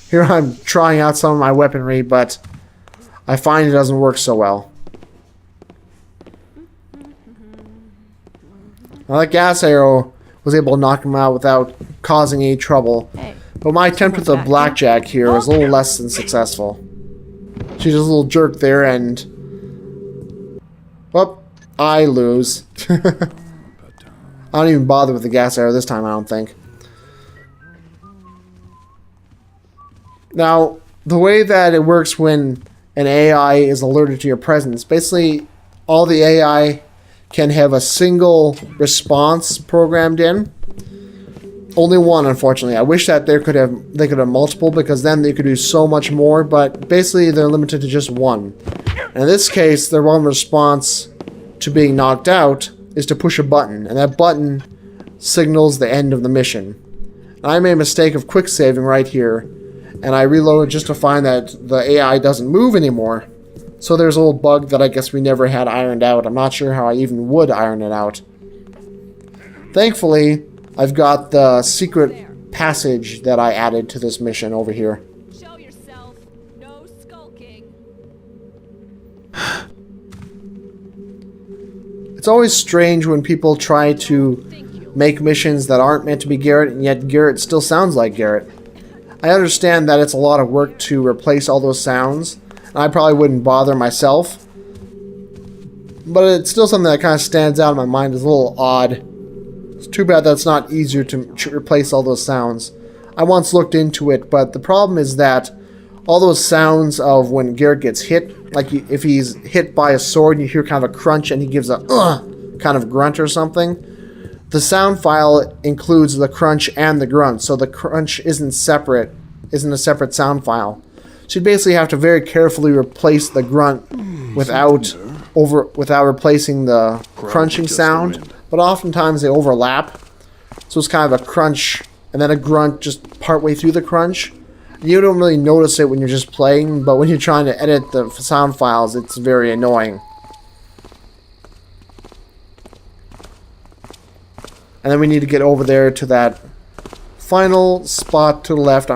Here I'm trying out some of my weaponry, but I find it doesn't work so well. Now that gas arrow was able to knock him out without causing any trouble, but my attempt with the blackjack here was a little less than successful. She's just a little jerk there, and well, I lose. I don't even bother with the gas arrow this time, I don't think. Now, the way that it works when an AI is alerted to your presence, basically all the AI can have a single response programmed in. Only one, unfortunately. I wish that they could have multiple, because then they could do so much more, but basically they're limited to just one. And in this case, their one response to being knocked out is to push a button, and that button signals the end of the mission. And I made a mistake of quick saving right here, and I reloaded just to find that the AI doesn't move anymore. So there's a little bug that I guess we never had ironed out. I'm not sure how I even would iron it out. Thankfully, I've got the secret passage that I added to this mission over here. Show yourself. No skulking. It's always strange when people try to make missions that aren't meant to be Garrett, and yet Garrett still sounds like Garrett. I understand that it's a lot of work to replace all those sounds, and I probably wouldn't bother myself, but it's still something that kind of stands out in my mind as a little odd. It's too bad that it's not easier to replace all those sounds. I once looked into it, but the problem is that all those sounds of when Garrett gets hit, like if he's hit by a sword and you hear kind of a crunch and he gives a kind of grunt or something, the sound file includes the crunch and the grunt, so the crunch isn't a separate sound file. So you basically have to very carefully replace the grunt without replacing the crunching sound. But oftentimes they overlap, so it's kind of a crunch and then a grunt just partway through the crunch. You don't really notice it when you're just playing, but when you're trying to edit the sound files, it's very annoying. And then we need to get over there to that final spot to the left,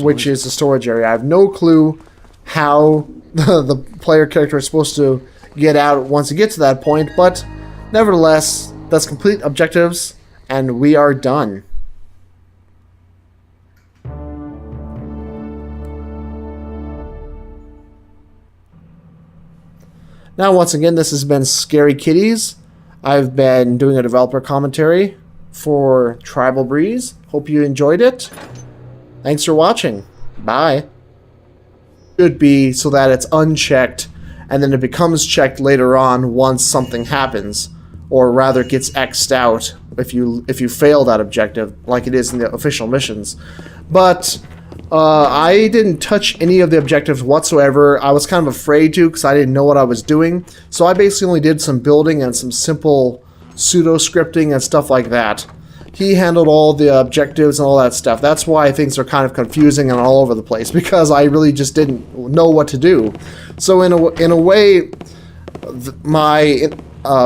which is the storage area. I have no clue how the player character is supposed to get out once you get to that point, but nevertheless, let's complete objectives, and we are done. Now, once again, this has been Scary Kitties. I've been doing a developer commentary for Tribal Breeze. Hope you enjoyed it. Thanks for watching. Bye. Should be so that it's unchecked, and then it becomes checked later on once something happens, or rather gets X'd out if you fail that objective, like it is in the official missions. But I didn't touch any of the objectives whatsoever. I was kind of afraid to because I didn't know what I was doing. So I basically only did some building and some simple pseudo-scripting and stuff like that. He handled all the objectives and all that stuff. That's why things are kind of confusing and all over the place, because I really just didn't know what to do. So in a way, my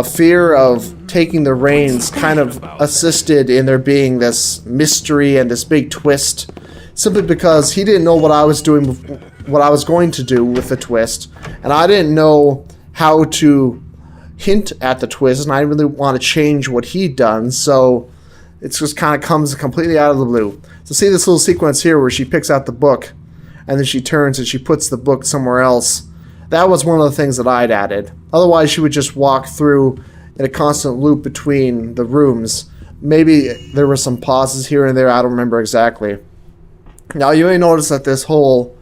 fear of taking the reins kind of assisted in there being this mystery and this big twist, simply because he didn't know what I was doing, what I was going to do with the twist, and I didn't know how to hint at the twist, and I didn't really want to change what he'd done, so it just kind of comes completely out of the blue. So see this little sequence here where she picks out the book, and then she turns and she puts the book somewhere else. That was one of the things that I'd added. Otherwise, she would just walk through in a constant loop between the rooms. Maybe there were some pauses here and there, I don't remember exactly. Now, you may notice that this whole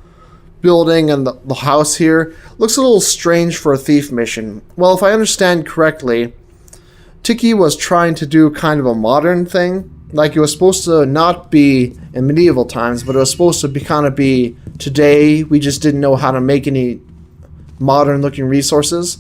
building and the house here looks a little strange for a thief mission. Well, if I understand correctly, Tiki was trying to do kind of a modern thing. Like, it was supposed to not be in medieval times, but it was supposed to be kind of be today. We just didn't know how to make any modern looking resources.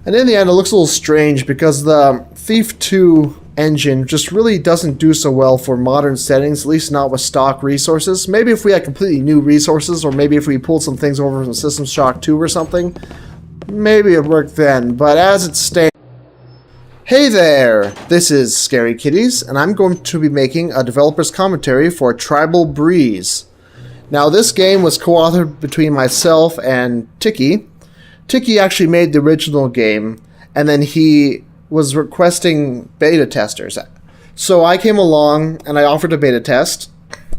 And in the end, it looks a little strange because the Thief 2 engine just really doesn't do so well for modern settings, at least not with stock resources. Maybe if we had completely new resources, or maybe if we pulled some things over from System Shock 2 or something, maybe it worked then. But as it stands... Hey there! This is Scary Kitties, and I'm going to be making a developer's commentary for Tribal Breeze. Now, this game was co-authored between myself and Tiki. Tiki actually made the original game, and then he was requesting beta testers. So I came along and I offered a beta test,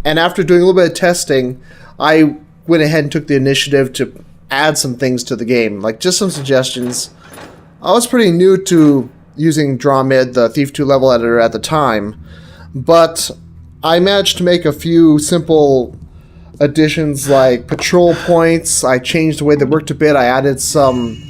and after doing a little bit of testing, I went ahead and took the initiative to add some things to the game, like just some suggestions. I was pretty new to using DrawMid, the Thief 2 level editor at the time, but I managed to make a few simple additions like patrol points. I changed the way they worked a bit. I added some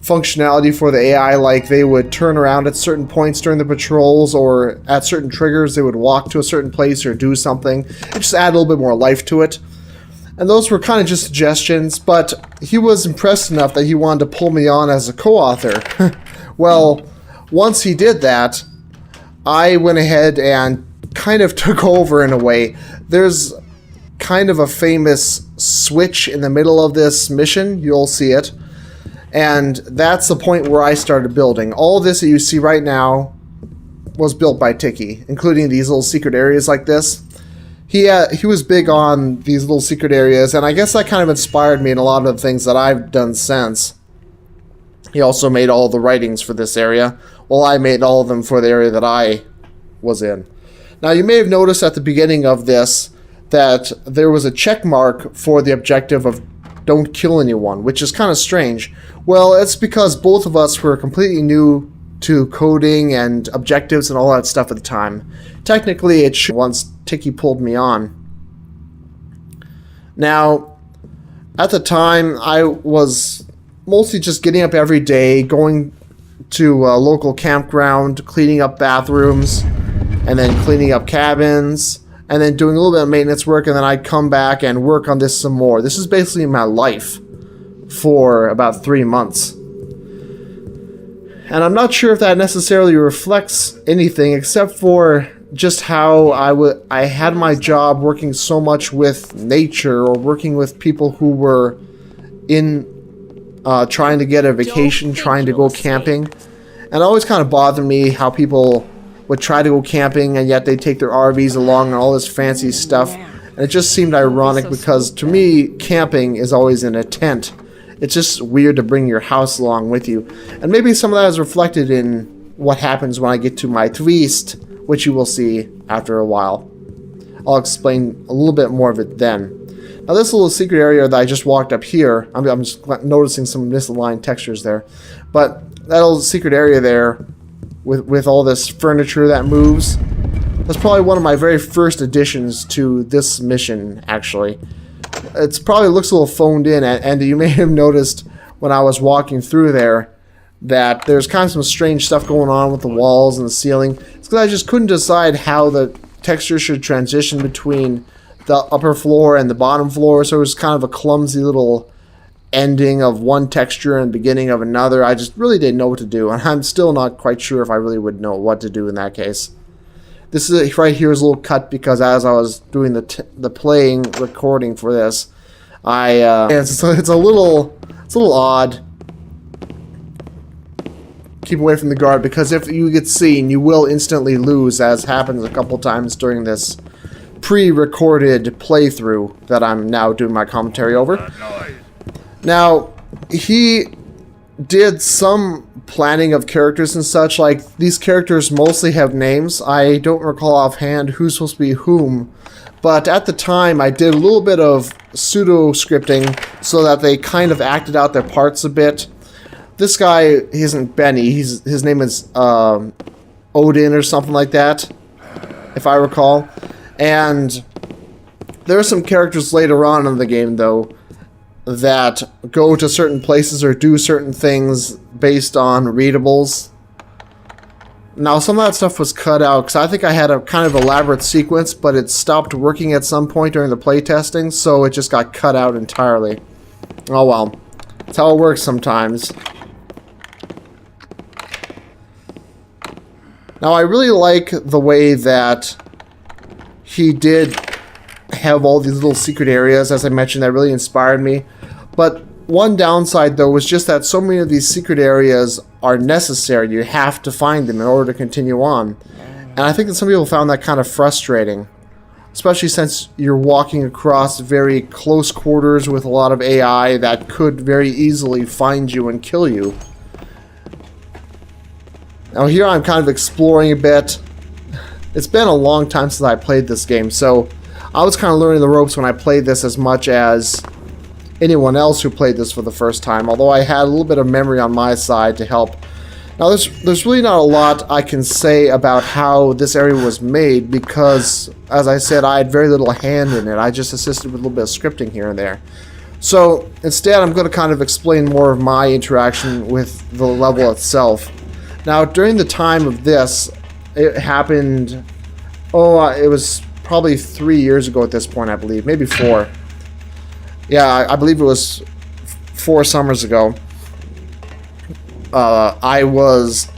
functionality for the AI, like they would turn around at certain points during the patrols, or at certain triggers they would walk to a certain place or do something. It just added a little bit more life to it. And those were kind of just suggestions, but he was impressed enough that he wanted to pull me on as a co-author. Well, once he did that, I went ahead and kind of took over in a way. There's kind of a famous switch in the middle of this mission. You'll see it. And that's the point where I started building. All this that you see right now was built by Tiki, including these little secret areas like this. He was big on these little secret areas, and I guess that kind of inspired me in a lot of the things that I've done since. He also made all the writings for this area, while I made all of them for the area that I was in. Now, you may have noticed at the beginning of this that there was a check mark for the objective of don't kill anyone, which is kind of strange. Well, it's because both of us were completely new to coding and objectives and all that stuff at the time. Technically, it should once Tiki pulled me on. Now, at the time, I was mostly just getting up every day, going to a local campground, cleaning up bathrooms, and then cleaning up cabins, and then doing a little bit of maintenance work, and then I'd come back and work on this some more. This is basically my life for about 3 months. And I'm not sure if that necessarily reflects anything, except for just how I had my job working so much with nature or working with people who were in trying to get a vacation, trying to go camping. And it always kind of bothered me how people would try to go camping and yet they take their RVs along and all this fancy stuff. And it just seemed ironic because to me, camping is always in a tent. It's just weird to bring your house along with you. And maybe some of that is reflected in what happens when I get to my twist, which you will see after a while. I'll explain a little bit more of it then. Now this little secret area that I just walked up here, I'm just noticing some misaligned textures there, but that little secret area there with all this furniture that moves, that's probably one of my very first additions to this mission, actually. It probably looks a little phoned in, and you may have noticed when I was walking through there that there's kind of some strange stuff going on with the walls and the ceiling. It's because I just couldn't decide how the texture should transition between the upper floor and the bottom floor, so it was kind of a clumsy little ending of one texture and beginning of another. I just really didn't know what to do, and I'm still not quite sure if I really would know what to do in that case. This is right here is a little cut because as I was doing the playing recording for this, it's a little odd. Keep away from the guard because if you get seen, you will instantly lose, as happens a couple times during this pre-recorded playthrough that I'm now doing my commentary over. Now, he did some planning of characters and such. Like, these characters mostly have names. I don't recall offhand who's supposed to be whom, but at the time I did a little bit of pseudo-scripting so that they kind of acted out their parts a bit. This guy isn't Benny. His name is Odin or something like that, if I recall. And there are some characters later on in the game, though, that go to certain places or do certain things based on readables. Now, some of that stuff was cut out because I think I had a kind of elaborate sequence, but it stopped working at some point during the playtesting, so it just got cut out entirely. Oh well. That's how it works sometimes. Now, I really like the way that he did have all these little secret areas, as I mentioned, that really inspired me. But one downside, though, was just that so many of these secret areas are necessary. You have to find them in order to continue on. And I think that some people found that kind of frustrating, especially since you're walking across very close quarters with a lot of AI that could very easily find you and kill you. Now here I'm kind of exploring a bit. It's been a long time since I played this game, so I was kind of learning the ropes when I played this as much as anyone else who played this for the first time, although I had a little bit of memory on my side to help. Now there's really not a lot I can say about how this area was made because, as I said, I had very little hand in it. I just assisted with a little bit of scripting here and there. So instead I'm going to kind of explain more of my interaction with the level itself. Now during the time of this, it happened, it was probably 3 years ago at this point, I believe, maybe 4. Yeah, I believe it was 4 summers ago. I was,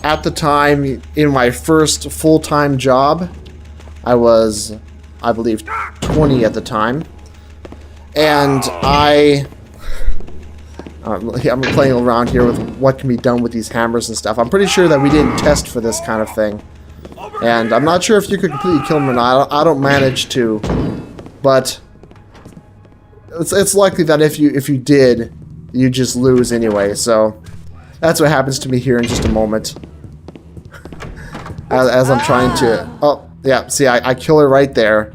at the time, in my first full-time job. I was, I believe, 20 at the time. And I'm playing around here with what can be done with these hammers and stuff. I'm pretty sure that we didn't test for this kind of thing. And I'm not sure if you could completely kill them or not. I don't manage to. But it's likely that if you did, you just lose anyway. So that's what happens to me here in just a moment. As I'm trying to... Oh, yeah, see, I kill her right there.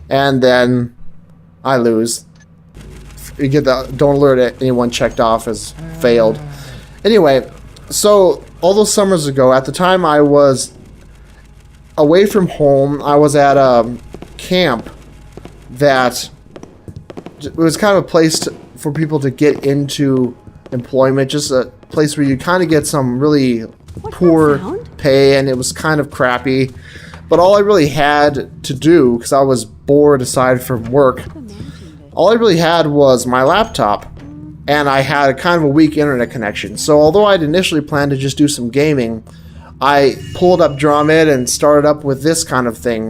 And then I lose. You get the don't alert anyone checked off as failed. Anyway, so all those summers ago, at the time I was away from home. I was at a camp that it was kind of a place for people to get into employment, just a place where you kind of get some really poor pay, and it was kind of crappy. But all I really had to do, because I was bored aside from work, all I really had was my laptop, and I had a kind of a weak internet connection. So although I'd initially planned to just do some gaming, I pulled up Dromid and started up with this kind of thing.